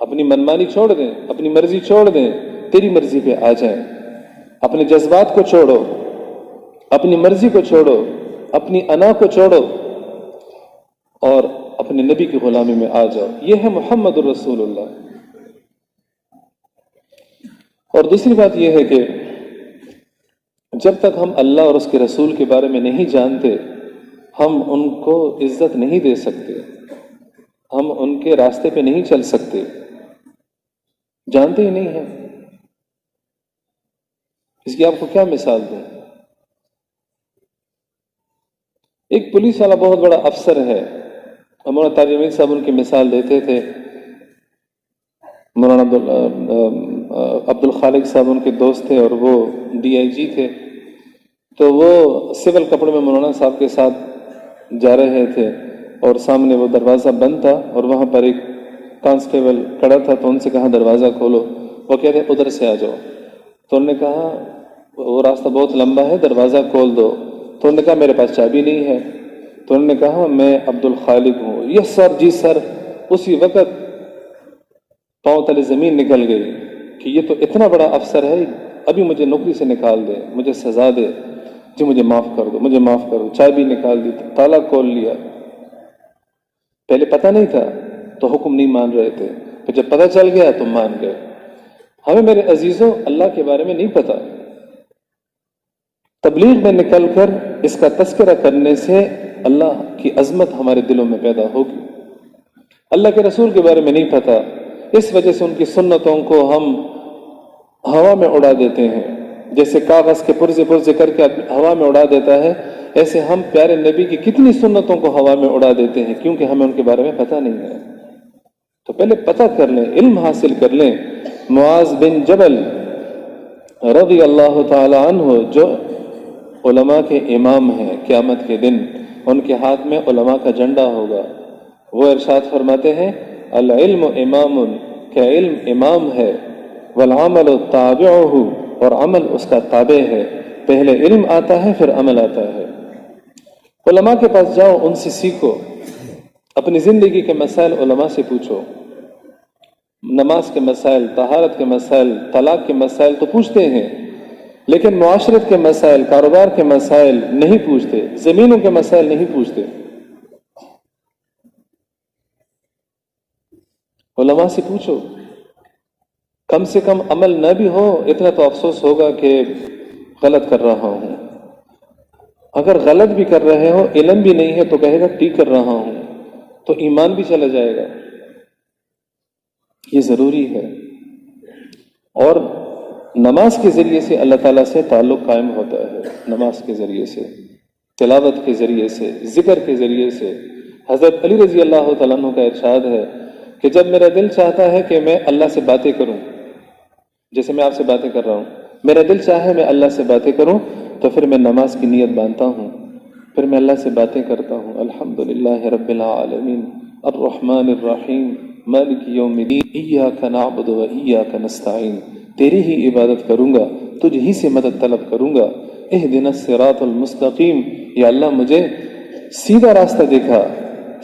اپنی منمانی چھوڑ دیں، اپنی مرضی چھوڑ دیں، تیری مرضی پہ آ جائیں، اپنے جذبات کو چھوڑو، اپنی مرضی کو چھوڑو، اپنی انا کو چھوڑو، اور اپنے نبی کی غلامی میں آ جاؤ۔ یہ ہے محمد الرسول اللہ۔ اور دوسری بات یہ ہے کہ جب تک ہم اللہ اور اس کے رسول کے بارے میں نہیں جانتے، ہم ان کو عزت نہیں دے سکتے، ہم ان کے راستے پہ نہیں چل سکتے، جانتے ہی نہیں ہیں۔ اس کی آپ کو کیا مثال دوں؟ ایک پولیس والا بہت بڑا افسر ہے، مولانا تاج امین صاحب ان کی مثال دیتے تھے، مولانا عبد الخالق صاحب ان کے دوست تھے اور وہ DIG تھے، تو وہ سول کپڑے میں مولانا صاحب کے ساتھ جا رہے تھے اور سامنے وہ دروازہ بند تھا اور وہاں پر ایک کانسٹیبل کھڑا تھا، تو ان سے کہا دروازہ کھولو، وہ کہہ رہے ادھر سے آ جاؤ، تو انہوں نے کہا وہ راستہ بہت لمبا ہے، دروازہ کھول دو، تو انہوں نے کہا میرے پاس چابی نہیں ہے، تو انہوں نے کہا میں عبد الخالق ہوں۔ یس سر، جی سر۔ اسی وقت پاؤں تلے زمین نکل گئی کہ یہ تو اتنا بڑا افسر ہے، ابھی مجھے نوکری سے نکال دے، مجھے سزا دے، جی مجھے معاف کر دو، مجھے معاف کر دو۔ چابی نکال دی، تالا کھول لیا۔ پہلے پتہ نہیں تھا تو حکم نہیں مان رہے تھے، پھر جب پتہ چل گیا تو مان گئے۔ ہمیں میرے عزیزوں اللہ کے بارے میں نہیں پتا، تبلیغ میں نکل کر اس کا تذکرہ کرنے سے اللہ کی عظمت ہمارے دلوں میں پیدا ہوگی۔ اللہ کے رسول کے بارے میں نہیں پتا، اس وجہ سے ان کی سنتوں کو ہم ہوا میں اڑا دیتے ہیں، جیسے کاغذ کے پرزے پرزے کر کے ہوا میں اڑا دیتا ہے، ایسے ہم پیارے نبی کی کتنی سنتوں کو ہوا میں اڑا دیتے ہیں، کیونکہ ہمیں ان کے بارے میں پتہ نہیں ہے۔ تو پہلے پتہ کر لیں، علم حاصل کر لیں۔ معاذ بن جبل رضی اللہ تعالی عنہ جو علماء کے امام ہیں، قیامت کے دن ان کے ہاتھ میں علماء کا جھنڈا ہوگا، وہ ارشاد فرماتے ہیں العلم امام، کہ علم امام ہے، والعمل تابعہ، اور عمل اس کا تابع ہے۔ پہلے علم آتا ہے پھر عمل آتا ہے۔ علماء کے پاس جاؤ، ان سے سیکھو، اپنی زندگی کے مسائل علماء سے پوچھو، نماز کے مسائل، طہارت کے مسائل، طلاق کے مسائل تو پوچھتے ہیں، لیکن معاشرت کے مسائل، کاروبار کے مسائل نہیں پوچھتے، زمینوں کے مسائل نہیں پوچھتے۔ علماء سے پوچھو، کم سے کم عمل نہ بھی ہو اتنا تو افسوس ہوگا کہ غلط کر رہا ہوں۔ اگر غلط بھی کر رہے ہو، علم بھی نہیں ہے تو کہے گا ٹھیک کر رہا ہوں، تو ایمان بھی چلا جائے گا۔ یہ ضروری ہے۔ اور نماز کے ذریعے سے اللہ تعالیٰ سے تعلق قائم ہوتا ہے، نماز کے ذریعے سے، تلاوت کے ذریعے سے، ذکر کے ذریعے سے۔ حضرت علی رضی اللہ تعالیٰ عنہ کا ارشاد ہے کہ جب میرا دل چاہتا ہے کہ میں اللہ سے باتیں کروں، جیسے میں آپ سے باتیں کر رہا ہوں، میرا دل چاہے میں اللہ سے باتیں کروں تو پھر میں نماز کی نیت باندھتا ہوں، پھر میں اللہ سے باتیں کرتا ہوں۔ الحمدللہ رب العالمین الرحمن الرحیم مالک یوم الدین ایاک نعبد و ایاک نستعین، تیری ہی عبادت کروں گا، تجھ ہی سے مدد طلب کروں گا۔ اہدنا الصراط المستقیم، یا اللہ مجھے سیدھا راستہ دکھا،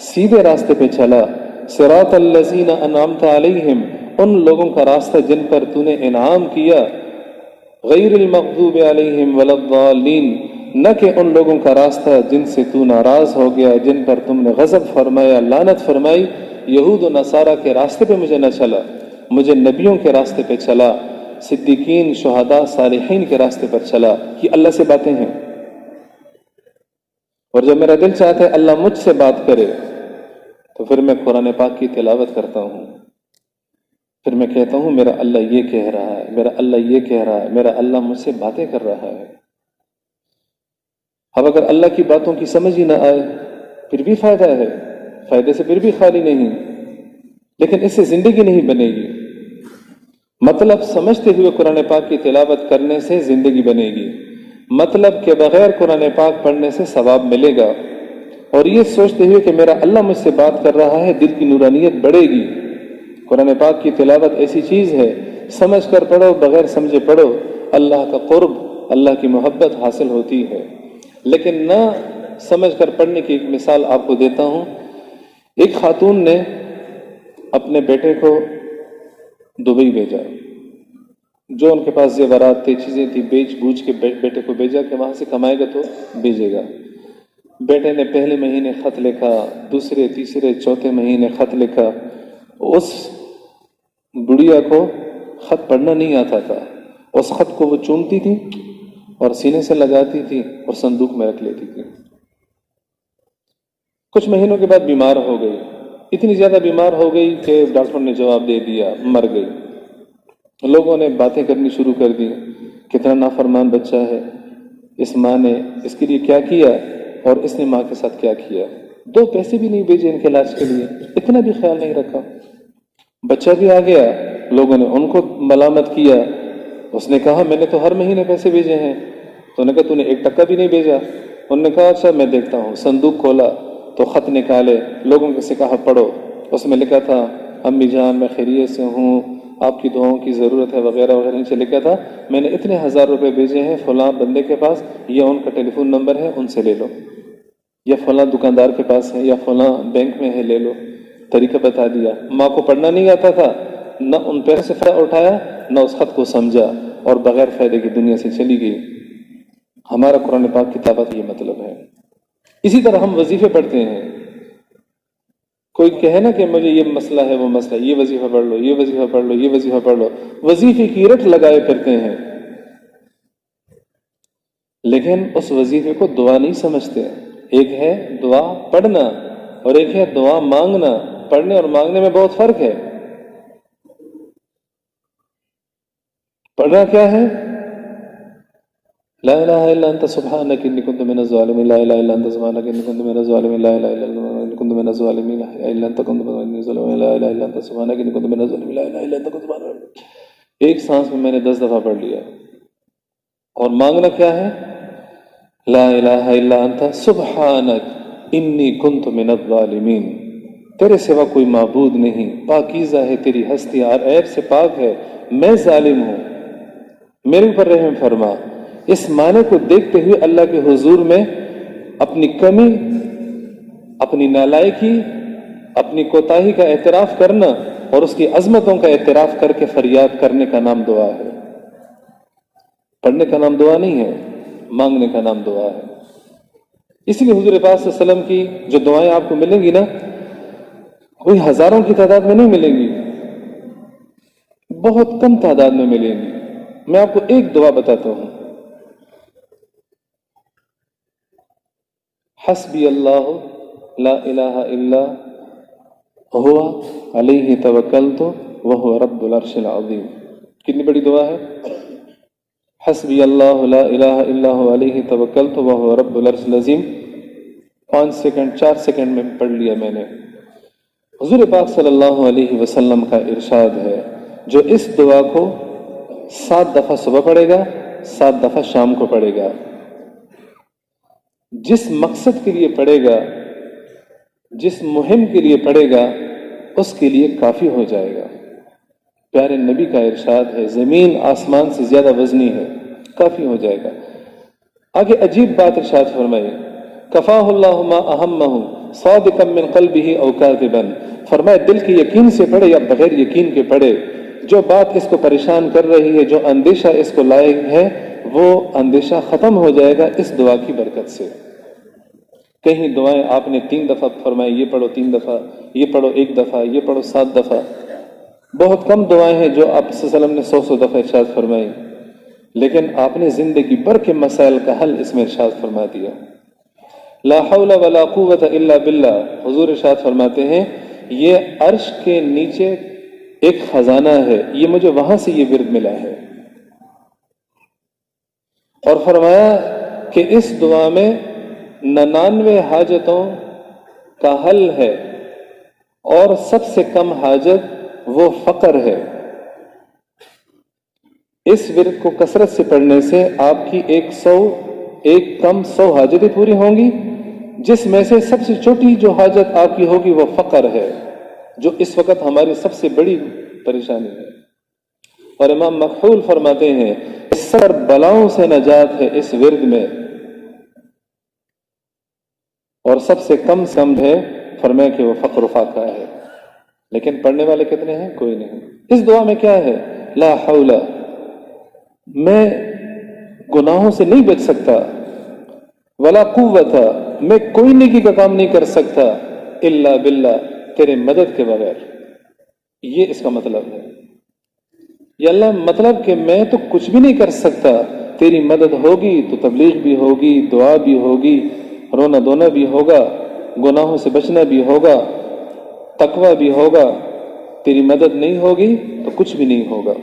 سیدھے راستے پہ چلا۔ صراط الذین انعمت علیہم، ان لوگوں کا راستہ جن پر تو نے انعام کیا، غیر المغضوب علیہم ولا الضالین، نہ کہ ان لوگوں کا راستہ جن سے تو ناراض ہو گیا، جن پر تم نے غضب فرمایا، لعنت فرمائی۔ یہود و نصارہ کے راستے پہ مجھے نہ چلا، مجھے نبیوں کے راستے پہ چلا، صدیقین، شہداء، صالحین کے راستے پر چلا۔ یہ اللہ سے باتیں ہیں۔ اور جب میرا دل چاہتا ہے اللہ مجھ سے بات کرے تو پھر میں قرآن پاک کی تلاوت کرتا ہوں، پھر میں کہتا ہوں میرا اللہ یہ کہہ رہا ہے، میرا اللہ یہ کہہ رہا ہے، میرا اللہ مجھ سے باتیں کر رہا ہے۔ اب اگر اللہ کی باتوں کی سمجھ ہی نہ آئے پھر بھی فائدہ ہے، فائدے سے پھر بھی خالی نہیں، لیکن اس سے زندگی نہیں بنے گی۔ مطلب سمجھتے ہوئے قرآن پاک کی تلاوت کرنے سے زندگی بنے گی، مطلب کہ بغیر قرآن پاک پڑھنے سے ثواب ملے گا، اور یہ سوچتے ہوئے کہ میرا اللہ مجھ سے بات کر رہا ہے، دل کی نورانیت بڑھے گی۔ قرآن پاک کی تلاوت ایسی چیز ہے، سمجھ کر پڑھو بغیر سمجھے پڑھو، اللہ کا قرب، اللہ کی محبت حاصل ہوتی ہے۔ لیکن نہ سمجھ کر پڑھنے کی ایک مثال آپ کو دیتا ہوں۔ ایک خاتون نے اپنے بیٹے کو دبئی بھیجا، جو ان کے پاس زیورات تھے، چیزیں تھی، بیچ بوجھ کے بیٹے کو بھیجا کہ وہاں سے کمائے گا تو بھیجے گا۔ بیٹے نے پہلے مہینے خط لکھا، دوسرے تیسرے چوتھے مہینے خط لکھا۔ اس بڑھیا کو خط پڑھنا نہیں آتا تھا، اس خط کو وہ چومتی تھی اور سینے سے لگاتی تھی اور صندوق میں رکھ لیتی تھی۔ کچھ مہینوں کے بعد بیمار ہو گئی، اتنی زیادہ بیمار ہو گئی کہ ڈاکٹر نے جواب دے دیا مر گئی۔ لوگوں نے باتیں کرنی شروع کر دی، کتنا نافرمان بچہ ہے، اس ماں نے اس کے لیے کیا کیا اور اس نے ماں کے ساتھ کیا کیا، 2 پیسے بھی نہیں بھیجے ان کے علاج کے لیے، اتنا بھی خیال نہیں رکھا۔ بچہ بھی آ گیا، لوگوں نے ان کو ملامت کیا. اس نے کہا میں نے تو ہر مہینے پیسے بھیجے ہیں. تو انہوں نے کہا تو نے 1 ٹکا بھی نہیں بھیجا. انہوں نے کہا اچھا میں دیکھتا ہوں. صندوق کھولا تو خط نکالے, لوگوں سے کہا پڑھو. اس میں لکھا تھا امی جان میں خیریت سے ہوں, آپ کی دعاؤں کی ضرورت ہے وغیرہ وغیرہ. نیچے لکھا تھا میں نے اتنے 1000 روپے بھیجے ہیں فلاں بندے کے پاس, یہ ان کا ٹیلی فون نمبر ہے, ان سے لے لو, یا فلاں دکاندار کے پاس ہے, یا فلاں بینک میں ہے, لے لو. طریقہ بتا دیا. ماں کو پڑھنا نہیں آتا تھا, نہ ان پیسے سے فائدہ اٹھایا نہ اس خط کو سمجھا, اور بغیر فائدے کی دنیا سے چلی گئی. ہمارا قرآن پاک کی طاقت یہ مطلب ہے. اسی طرح ہم وظیفے پڑھتے ہیں. کوئی کہے نا کہ مجھے یہ مسئلہ ہے وہ مسئلہ, یہ وظیفہ پڑھ لو, یہ وظیفہ پڑھ لو, یہ وظیفہ پڑھ لو. وظیفے کی رٹ لگائے پھرتے ہیں, لیکن اس وظیفے کو دعا نہیں سمجھتے. ایک ہے دعا پڑھنا اور ایک ہے دعا مانگنا. پڑھنے اور مانگنے میں بہت فرق ہے. پڑھنا کیا ہے؟ لا الہ الا انت سبحانک انی کنت من الظالمین, لا الہ الا انت سبحانک انی کنت من الظالمین, لا الہ الا انت کنت من الظالمین, لا الہ الا انت کنت من الظالمین, لا الہ الا انت سبحانک انی کنت من الظالمین, لا الہ الا انت کنت من الظالمین. ایک سانس میں میں نے 10 دفعہ پڑھ لیا. اور مانگنا کیا ہے؟ لا الہ الا انت سبحانک انی کنت من الظالمین, تیرے سوا کوئی معبود نہیں, پاکیزہ ہے تیری ہستی, ہر عیب سے پاک ہے, میں ظالم ہوں, میرے اوپر رحم فرما. اس معنی کو دیکھتے ہوئے اللہ کے حضور میں اپنی کمی, اپنی نالائکی, اپنی کوتاہی کا اعتراف کرنا اور اس کی عظمتوں کا اعتراف کر کے فریاد کرنے کا نام دعا ہے. پڑھنے کا نام دعا نہیں ہے, مانگنے کا نام دعا ہے. اس لیے حضور پاک صلی اللہ علیہ وسلم کی جو دعائیں آپ کو ملیں گی نا, کوئی ہزاروں کی تعداد میں نہیں ملیں گی, بہت کم تعداد میں ملیں گی. میں آپ کو ایک دعا بتاتا ہوں. حسبی اللہ لا الہ الا هو علیہ توکلت وہو رب العرش العظیم. کتنی بڑی دعا ہے؟ حسبی اللہ لا الہ الا هو علیہ توکلت وہو رب العرش العظیم. 5 سیکنڈ 4 سیکنڈ میں پڑھ لیا میں نے. حضور پاک صلی اللہ علیہ وسلم کا ارشاد ہے, جو اس دعا کو 7 دفعہ صبح پڑھے گا, 7 دفعہ شام کو پڑھے گا, جس مقصد کے لیے پڑھے گا, جس مہم کے لیے پڑھے گا, اس کے لیے کافی ہو جائے گا. پیارے نبی کا ارشاد ہے, زمین آسمان سے زیادہ وزنی ہے, کافی ہو جائے گا. آگے عجیب بات ارشاد فرمائے, کفاہ اللہ ما اہمہ صادقا من قلبہ او کاذبا. فرمائے دل کے یقین سے پڑھے یا بغیر یقین کے پڑھے, جو بات اس کو پریشان کر رہی ہے, جو اندیشہ اس کو لائق ہے, وہ اندیشہ ختم ہو جائے گا اس دعا کی برکت سے. کہیں دعائیں آپ نے 3 دفعہ فرمائی, یہ پڑھو 3 دفعہ, یہ پڑھو 1 دفعہ, یہ پڑھو 7 دفعہ. بہت کم دعائیں ہیں جو آپ صلی اللہ علیہ وسلم نے 100 دفعہ ارشاد فرمائی, لیکن آپ نے زندگی بھر کے مسائل کا حل اس میں ارشاد فرما دیا. لا حول ولا قوت الا باللہ. حضور ارشاد فرماتے ہیں یہ عرش کے نیچے ایک خزانہ ہے, یہ مجھے وہاں سے یہ ورد ملا ہے. اور فرمایا کہ اس دعا میں 99 حاجتوں کا حل ہے, اور سب سے کم حاجت وہ فقر ہے. اس ورد کو کثرت سے پڑھنے سے آپ کی 100 حاجتیں پوری ہوں گی, جس میں سے سب سے چھوٹی جو حاجت آپ کی ہوگی وہ فقر ہے, جو اس وقت ہماری سب سے بڑی پریشانی ہے. اور امام مکحول فرماتے ہیں اس سب بلاؤں سے نجات ہے اس ورد میں, اور سب سے کم ہے فرمایا کہ وہ فقر و فاقہ ہے. لیکن پڑھنے والے کتنے ہیں؟ کوئی نہیں. اس دعا میں کیا ہے؟ لا حول, میں گناہوں سے نہیں بچ سکتا, ولا قوت, میں کوئی نیکی کا کام نہیں کر سکتا, الا باللہ, تیرے مدد کے بغیر. یہ اس کا مطلب ہے. یا اللہ مطلب کہ میں تو کچھ بھی نہیں کر سکتا, تیری مدد ہوگی تو تبلیغ بھی ہوگی, دعا بھی ہوگی, رونا دھونا بھی ہوگا, گناہوں سے بچنا بھی ہوگا, تقوی بھی ہوگا. تیری مدد نہیں ہوگی تو کچھ بھی نہیں ہوگا.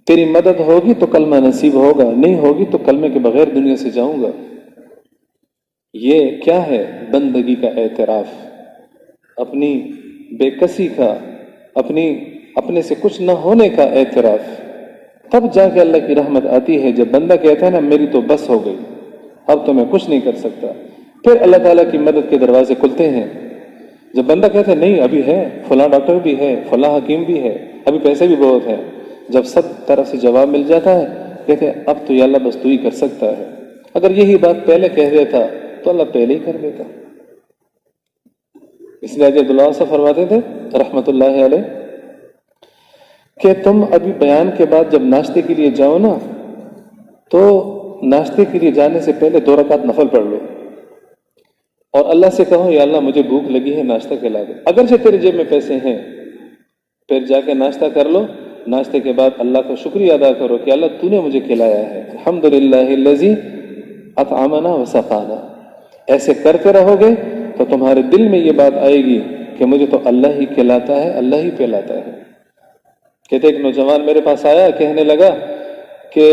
تیری مدد ہوگی تو کلمہ نصیب ہوگا, نہیں ہوگی تو کلمے کے بغیر دنیا سے جاؤں گا. یہ کیا ہے؟ بندگی کا اعتراف, اپنی بے کسی کا, اپنی اپنے سے کچھ نہ ہونے کا اعتراف، تب جا کے اللہ کی رحمت آتی ہے۔ جب بندہ کہتا ہے نا میری تو بس ہو گئی، اب تو میں کچھ نہیں کر سکتا، پھر اللہ تعالیٰ کی مدد کے دروازے کھلتے ہیں۔ جب بندہ کہتا ہے نہیں ابھی ہے، فلاں ڈاکٹر بھی ہے، فلاں حکیم بھی ہے، ابھی پیسے بھی بہت ہیں، جب سب طرف سے جواب مل جاتا ہے کہتے ہیں اب تو یا اللہ بس تو ہی کر سکتا ہے۔ اگر یہی بات پہلے کہہ دیتا تو اللہ پہلے ہی کر دیتا۔ اس لیے حضرت عبداللہ صاحب فرماتے تھے رحمۃ اللہ علیہ کہ تم ابھی بیان کے بعد جب ناشتے کے لیے جاؤ نا تو ناشتے کے لیے جانے سے پہلے 2 رکعت نفل پڑھ لو اور اللہ سے کہو یا اللہ مجھے بھوک لگی ہے، ناشتہ کھلا دے۔ اگرچہ تیرے جیب میں پیسے ہیں، پھر جا کے ناشتہ کر لو، ناشتے کے بعد اللہ کا شکریہ ادا کرو کہ اللہ تو نے مجھے کھلایا ہے، الحمدللہ الذی اطعمنا وسقانا۔ ایسے کرتے رہو گے تو تمہارے دل میں یہ بات آئے گی کہ مجھے تو اللہ ہی کھلاتا ہے، اللہ ہی پلاتا ہے۔ کہتے ایک نوجوان میرے پاس آیا، کہنے لگا کہ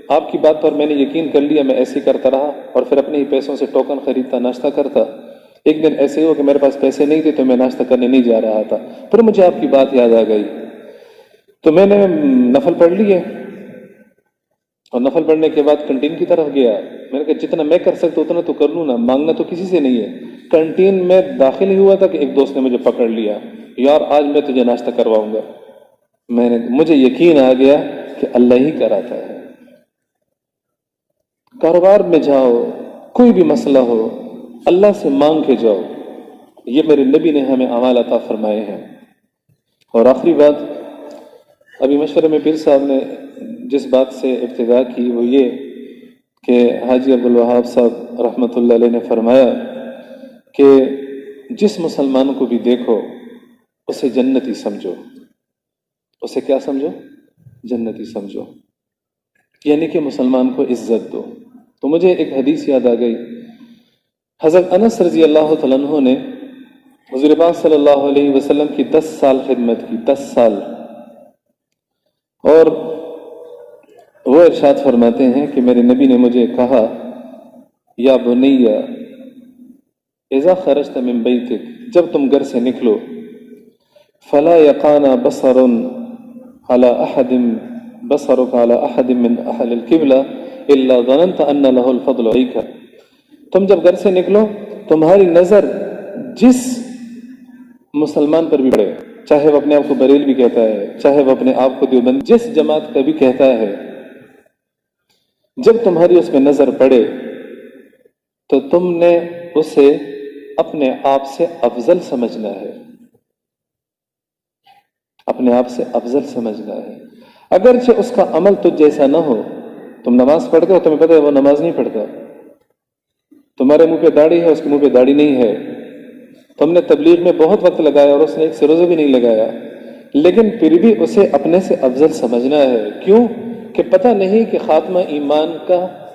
آپ کی بات پر میں نے یقین کر لیا، میں ایسے ہی کرتا رہا اور پھر اپنے ہی پیسوں سے ٹوکن خریدتا، ناشتہ کرتا۔ ایک دن ایسے ہی ہو کہ میرے پاس پیسے نہیں تھے تو میں ناشتہ کرنے نہیں جا رہا تھا، پھر مجھے آپ کی بات یاد آ گئی تو میں نے نفل پڑھ لیے اور نفل پڑھنے کے بعد کنٹین کی طرف گیا۔ میں نے کہا جتنا میں کر سکتا اتنا تو کر لوں نا، مانگنا تو کسی سے نہیں ہے۔ کنٹین میں داخل ہی ہوا تھا کہ ایک دوست نے مجھے پکڑ لیا، یار آج میں تجھے ناشتہ کرواؤں گا۔ مجھے یقین آ گیا کہ اللہ ہی کراتا ہے۔ کاروبار میں جاؤ، کوئی بھی مسئلہ ہو اللہ سے مانگ کے جاؤ، یہ میرے نبی نے ہمیں اعمال عطا فرمائے ہیں۔ اور آخری بات، ابھی مشورے میں پیر صاحب نے جس بات سے ابتدا کی وہ یہ کہ حاجی عبدالوہاب صاحب رحمۃ اللہ علیہ نے فرمایا کہ جس مسلمان کو بھی دیکھو اسے جنتی سمجھو، اسے کیا سمجھو؟ جنتی سمجھو، یعنی کہ مسلمان کو عزت دو۔ تو مجھے ایک حدیث یاد آ گئی، حضرت انس رضی اللہ تعالیٰ عنہ نے حضور پاک صلی اللہ علیہ وسلم کی 10 سال خدمت کی، 10 سال، اور وہ ارشاد فرماتے ہیں کہ میرے نبی نے مجھے کہا یا بنی اذا خرجت من بیتک، جب تم گھر سے نکلو، فلا یقان بصر على احد بصرك على احد من اهل القبلہ الا ظننت ان له الفضل عليك۔ تم جب گھر سے نکلو تمہاری نظر جس مسلمان پر بھی پڑے، چاہے وہ اپنے آپ کو بریلوی کہتا ہے، چاہے وہ اپنے آپ کو دیوبند، جس جماعت کا بھی کہتا ہے، جب تمہاری اس میں نظر پڑے تو تم نے اسے اپنے آپ سے افضل سمجھنا ہے، اپنے آپ سے افضل سمجھنا ہے۔ اگرچہ اس کا عمل تجھ جیسا نہ ہو، تم نماز پڑھتے ہو، تمہیں پتہ ہے وہ نماز نہیں پڑھتا، تمہارے منہ پہ داڑھی ہے، اس کے منہ پہ داڑھی نہیں ہے، تم نے تبلیغ میں بہت وقت لگایا اور اس نے ایک سے روزہ بھی نہیں لگایا، لیکن پھر بھی اسے اپنے سے افضل سمجھنا ہے۔ کیوں؟ کہ پتہ نہیں کہ خاتمہ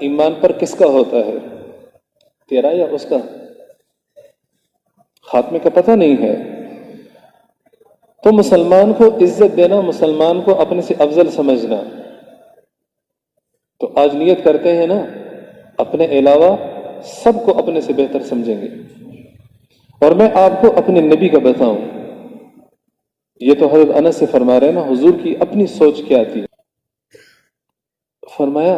ایمان پر کس کا ہوتا ہے، تیرا یا اس کا؟ خاتمے کا پتہ نہیں ہے۔ تو مسلمان کو عزت دینا، مسلمان کو اپنے سے افضل سمجھنا۔ تو آج نیت کرتے ہیں نا اپنے علاوہ سب کو اپنے سے بہتر سمجھیں گے۔ اور میں آپ کو اپنے نبی کا بتاؤں، یہ تو حضرت انس سے فرما رہے ہیں نا، حضور کی اپنی سوچ کیا تھی۔ فرمایا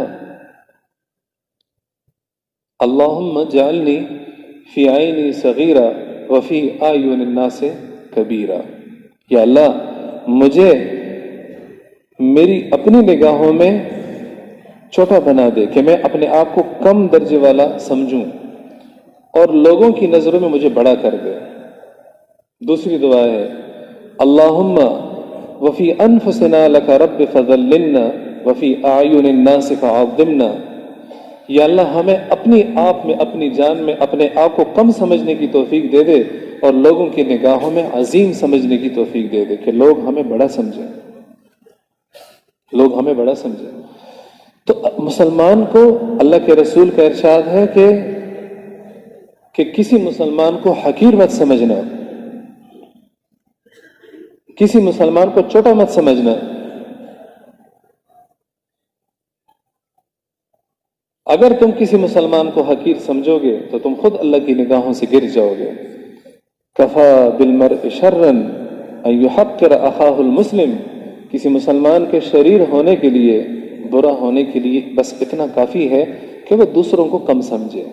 اللہم جعلنی فی عینی صغیرہ وفی اعین الناس کبیرہ، یا اللہ مجھے میری اپنی نگاہوں میں چھوٹا بنا دے کہ میں اپنے آپ کو کم درجے والا سمجھوں اور لوگوں کی نظروں میں مجھے بڑا کر دے۔ دوسری دعا ہے اللہم وفی انفسنا لک رب فضللنا وفی اعین الناس فعظمنا، یا اللہ ہمیں اپنی آپ میں، اپنی جان میں اپنے آپ کو کم سمجھنے کی توفیق دے دے اور لوگوں کی نگاہوں میں عظیم سمجھنے کی توفیق دے دے کہ لوگ ہمیں بڑا سمجھیں، لوگ ہمیں بڑا سمجھیں۔ تو مسلمان کو اللہ کے رسول کا ارشاد ہے کہ کسی مسلمان کو حقیر مت سمجھنا، کسی مسلمان کو چھوٹا مت سمجھنا۔ اگر تم کسی مسلمان کو حقیر سمجھو گے تو تم خود اللہ کی نگاہوں سے گر جاؤ گے۔ کفا بالمرء شرا ان یحقر اخاہ المسلم، کسی مسلمان کے شریر ہونے کے لیے، برا ہونے کے لیے بس اتنا کافی ہے کہ وہ دوسروں کو کم سمجھے،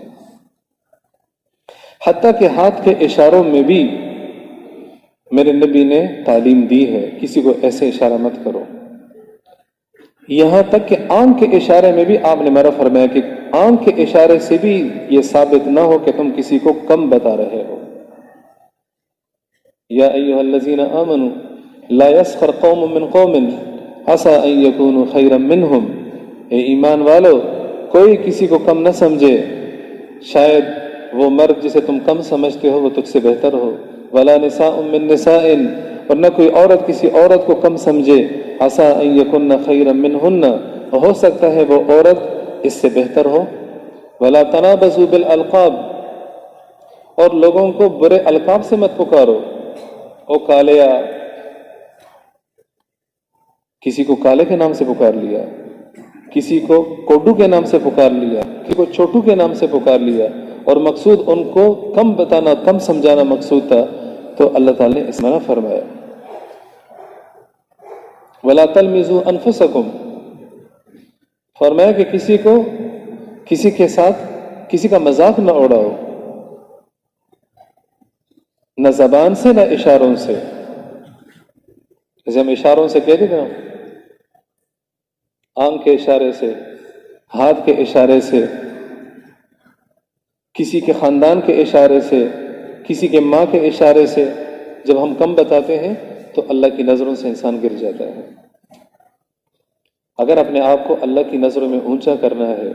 حتیٰ کہ ہاتھ کے اشاروں میں بھی میرے نبی نے تعلیم دی ہے، کسی کو ایسے اشارہ مت کرو، یہاں تک کہ آنکھ کے اشارے میں بھی آپ نے میرا فرمایا کہ آنکھ کے اشارے سے بھی یہ ثابت نہ ہو کہ تم کسی کو کم بتا رہے ہو۔ یا ایھا الذین آمنوا لا یسخر قوم من قوم عسى ان یکونوا خیرا منہم، اے ایمان والو کوئی کسی کو کم نہ سمجھے، شاید وہ مرد جسے تم کم سمجھتے ہو وہ تجھ سے بہتر ہو، ولا نساء من نساء، اور نہ کوئی عورت کسی عورت کو کم سمجھے، عسى ان یکن خیرا منہن، ہو سکتا ہے وہ عورت اس سے بہتر ہو، ولا تنابزوا بالالقاب، اور لوگوں کو برے القاب سے مت پکارو، او کالیا، کسی کو کالے کے نام سے پکار لیا، کسی کو کوڈو کے نام سے پکار لیا، کسی کو چھوٹو کے نام سے پکار لیا، اور مقصود ان کو کم بتانا، کم سمجھانا مقصود تھا، تو اللہ تعالی نے اس منع فرمایا۔ وَلَا تَلْمِزُوا أَنفُسَكُمْ، فرمایا کہ کسی کے ساتھ کسی کا مذاق نہ اڑاؤ، نہ زبان سے نہ اشاروں سے، جیسے ہم اشاروں سے کہہ دیتے ہیں، آنکھ کے اشارے سے، ہاتھ کے اشارے سے، کسی کے خاندان کے اشارے سے، کسی کے ماں کے اشارے سے، جب ہم کم بتاتے ہیں تو اللہ کی نظروں سے انسان گر جاتا ہے۔ اگر اپنے آپ کو اللہ کی نظروں میں اونچا کرنا ہے،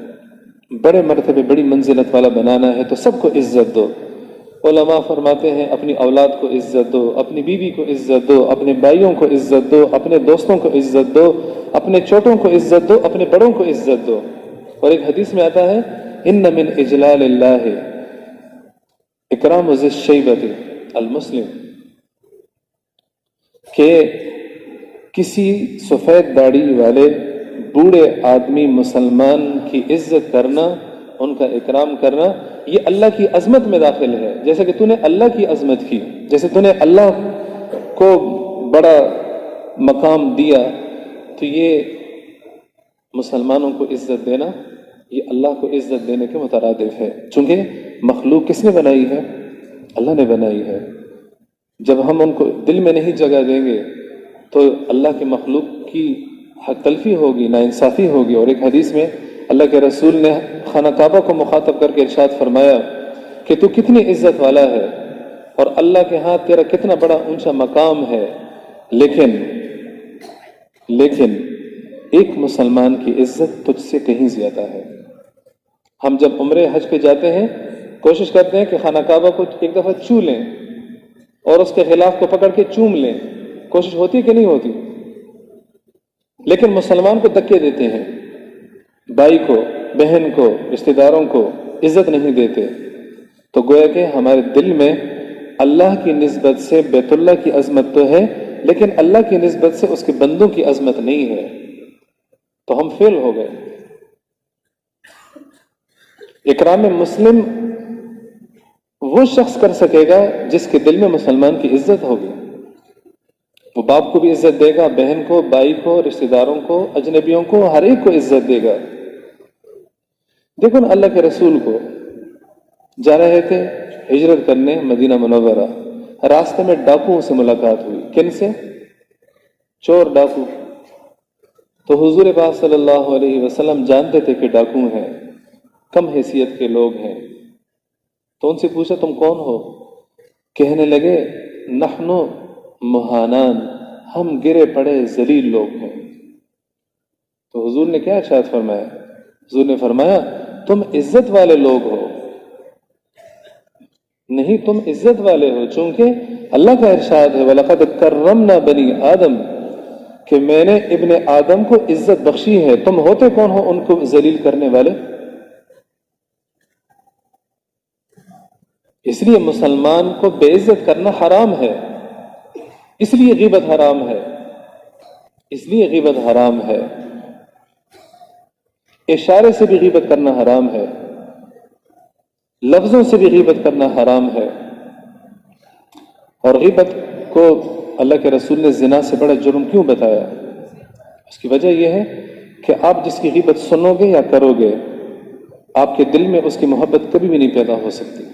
بڑے مرتبے بڑی منزلت والا بنانا ہے، تو سب کو عزت دو۔ علماء فرماتے ہیں اپنی اولاد کو عزت دو، اپنی بیوی کو عزت دو، اپنے بھائیوں کو عزت دو، اپنے دوستوں کو عزت دو، اپنے چھوٹوں کو عزت دو، اپنے بڑوں کو عزت دو۔ اور ایک حدیث میں آتا ہے ان من اجلال اللہ اکرام ذی الشیبۃ المسلم، کہ کسی سفید داڑھی والے بوڑھے آدمی مسلمان کی عزت کرنا، ان کا اکرام کرنا، یہ اللہ کی عظمت میں داخل ہے۔ جیسے کہ تو نے اللہ کی عظمت کی، جیسے تو نے اللہ کو بڑا مقام دیا، تو یہ مسلمانوں کو عزت دینا یہ اللہ کو عزت دینے کے مترادف ہے، چونکہ مخلوق کس نے بنائی ہے؟ اللہ نے بنائی ہے۔ جب ہم ان کو دل میں نہیں جگہ دیں گے تو اللہ کے مخلوق کی حق تلفی ہوگی، ناانصافی ہوگی۔ اور ایک حدیث میں اللہ کے رسول نے خانہ کعبہ کو مخاطب کر کے ارشاد فرمایا کہ تو کتنی عزت والا ہے اور اللہ کے ہاں تیرا کتنا بڑا اونچا مقام ہے، لیکن ایک مسلمان کی عزت تجھ سے کہیں زیادہ ہے۔ ہم جب عمرے حج پہ جاتے ہیں کوشش کرتے ہیں کہ خانہ کعبہ کو ایک دفعہ چھو لیں اور اس کے غلاف کو پکڑ کے چوم لیں، کوشش ہوتی کہ نہیں ہوتی؟ لیکن مسلمان کو دھکے دیتے ہیں، بھائی کو، بہن کو، رشتہ داروں کو عزت نہیں دیتے، تو گویا کہ ہمارے دل میں اللہ کی نسبت سے بیت اللہ کی عظمت تو ہے، لیکن اللہ کی نسبت سے اس کے بندوں کی عظمت نہیں ہے، تو ہم فیل ہو گئے۔ اکرام مسلم وہ شخص کر سکے گا جس کے دل میں مسلمان کی عزت ہوگی، وہ باپ کو بھی عزت دے گا، بہن کو، بھائی کو، رشتہ داروں کو، اجنبیوں کو، ہر ایک کو عزت دے گا۔ دیکھو نا اللہ کے رسول کو جا رہے تھے ہجرت کرنے مدینہ منورہ، راستے میں ڈاکوؤں سے ملاقات ہوئی۔ کن سے؟ چور ڈاکو۔ تو حضور پاک صلی اللہ علیہ وسلم جانتے تھے کہ ڈاکو ہیں، کم حیثیت کے لوگ ہیں، تو ان سے پوچھا تم کون ہو؟ کہنے لگے نحن مہانان، ہم گرے پڑے ذلیل لوگ ہیں۔ تو حضور نے کیا ارشاد فرمایا؟ حضور نے فرمایا تم عزت والے لوگ ہو، نہیں تم عزت والے ہو، چونکہ اللہ کا ارشاد ہے وَلَقَدْ كَرَّمْنَا بَنِي آدم، کہ میں نے ابن آدم کو عزت بخشی ہے۔ تم ہوتے کون ہو ان کو ذلیل کرنے والے؟ اس لیے مسلمان کو بے عزت کرنا حرام ہے، اس لیے غیبت حرام ہے، اس لیے غیبت حرام ہے، اشارے سے بھی غیبت کرنا حرام ہے، لفظوں سے بھی غیبت کرنا حرام ہے، اور غیبت کو اللہ کے رسول نے زنا سے بڑا جرم کیوں بتایا؟ اس کی وجہ یہ ہے کہ آپ جس کی غیبت سنو گے یا کرو گے، آپ کے دل میں اس کی محبت کبھی بھی نہیں پیدا ہو سکتی۔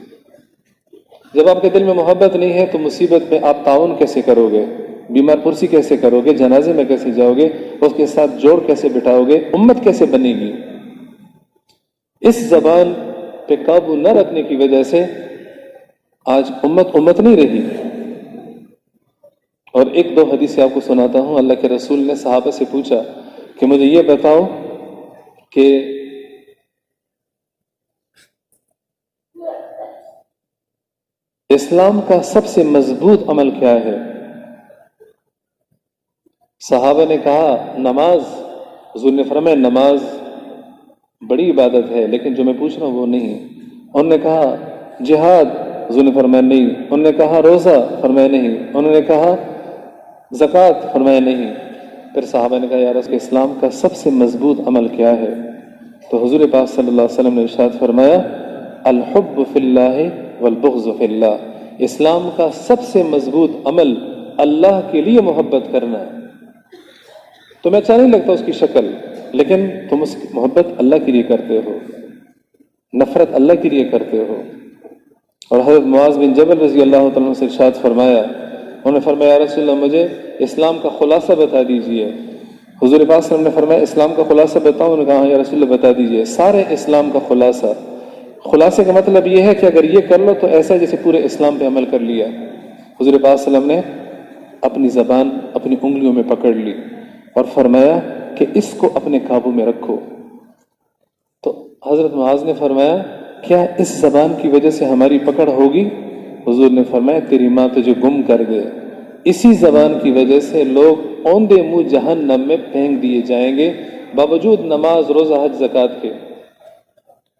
جب آپ کے دل میں محبت نہیں ہے تو مصیبت میں آپ تعاون کیسے کرو گے، بیمار پرسی کیسے کرو گے، جنازے میں کیسے جاؤ گے، اس کے ساتھ جوڑ کیسے بٹھاؤ گے، امت کیسے بنے گی؟ اس زبان پہ قابو نہ رکھنے کی وجہ سے آج امت نہیں رہی۔ اور ایک دو حدیثیں آپ کو سناتا ہوں۔ اللہ کے رسول نے صحابہ سے پوچھا کہ مجھے یہ بتاؤ کہ اسلام کا سب سے مضبوط عمل کیا ہے؟ صحابہ نے کہا نماز۔ حضور نے فرمایا نماز بڑی عبادت ہے، لیکن جو میں پوچھ رہا ہوں وہ نہیں۔ انہوں نے کہا جہاد، حضور نے فرمایا نہیں۔ انہوں نے کہا روزہ، فرمایا نہیں۔ انہوں نے کہا زکوٰۃ، فرمایا نہیں۔ پھر صحابہ نے کہا یا رسول اللہ، اسلام کا سب سے مضبوط عمل کیا ہے؟ تو حضور پاک صلی اللہ علیہ وسلم نے ارشاد فرمایا الحب فی اللہ والبغض فی اللہ، اسلام کا سب سے مضبوط عمل اللہ کے لیے محبت کرنا ہے۔ تمہیں اچھا نہیں لگتا اس کی شکل، لیکن تم اس کی محبت اللہ کے لیے کرتے ہو، نفرت اللہ کے لیے کرتے ہو۔ اور حضرت معاذ بن جبل رضی اللہ تعالیٰ عنہ سے ارشاد فرمایا، انہوں نے فرمایا یا رسول اللہ مجھے اسلام کا خلاصہ بتا دیجئے۔ حضور پاک صلی اللہ علیہ وسلم نے فرمایا اسلام کا خلاصہ بتاؤں؟ انہوں نے کہا یا رسول اللہ بتا دیجئے۔ سارے اسلام کا خلاصہ، خلاصے کا مطلب یہ ہے کہ اگر یہ کر لو تو ایسا جیسے پورے اسلام پہ عمل کر لیا۔ حضور پاک صلی اللہ علیہ وسلم نے اپنی زبان اپنی انگلیوں میں پکڑ لی اور فرمایا کہ اس کو اپنے قابو میں رکھو۔ تو حضرت معاذ نے فرمایا کیا اس زبان کی وجہ سے ہماری پکڑ ہوگی؟ حضور نے فرمایا تیری ماں تجھے گم کر دے۔ اسی زبان کی وجہ سے لوگ اوندے منہ جہنم میں پھینک دیے جائیں گے باوجود نماز، روزہ، حج، زکوٰۃ کے۔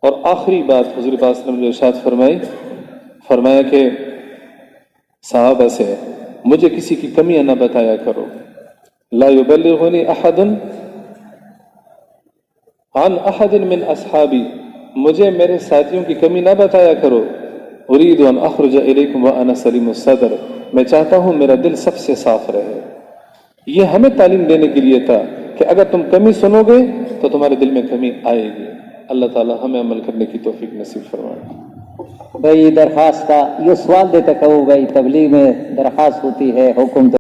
اور آخری بات حضور پاک صلی اللہ علیہ وسلم نے ارشاد فرمایا کہ صحابہ سے مجھے کسی کی کمیاں نہ بتایا کرو، لا یبلغنی احد عن احد من اصحابی، مجھے میرے ساتھیوں کی کمی نہ بتایا کرو۔ ارید ان اخرج الیکم وانا سلیم الصدر، میں چاہتا ہوں میرا دل سب سے صاف رہے۔ یہ ہمیں تعلیم دینے کے لیے تھا کہ اگر تم کمی سنو گے تو تمہارے دل میں کمی آئے گی۔ اللہ تعالی ہمیں عمل کرنے کی توفیق نصیب فرمائے۔ بھائی درخواست کا یہ سوال دیتا کہ وہ بھائی تبلیغ میں درخواست ہوتی ہے حکم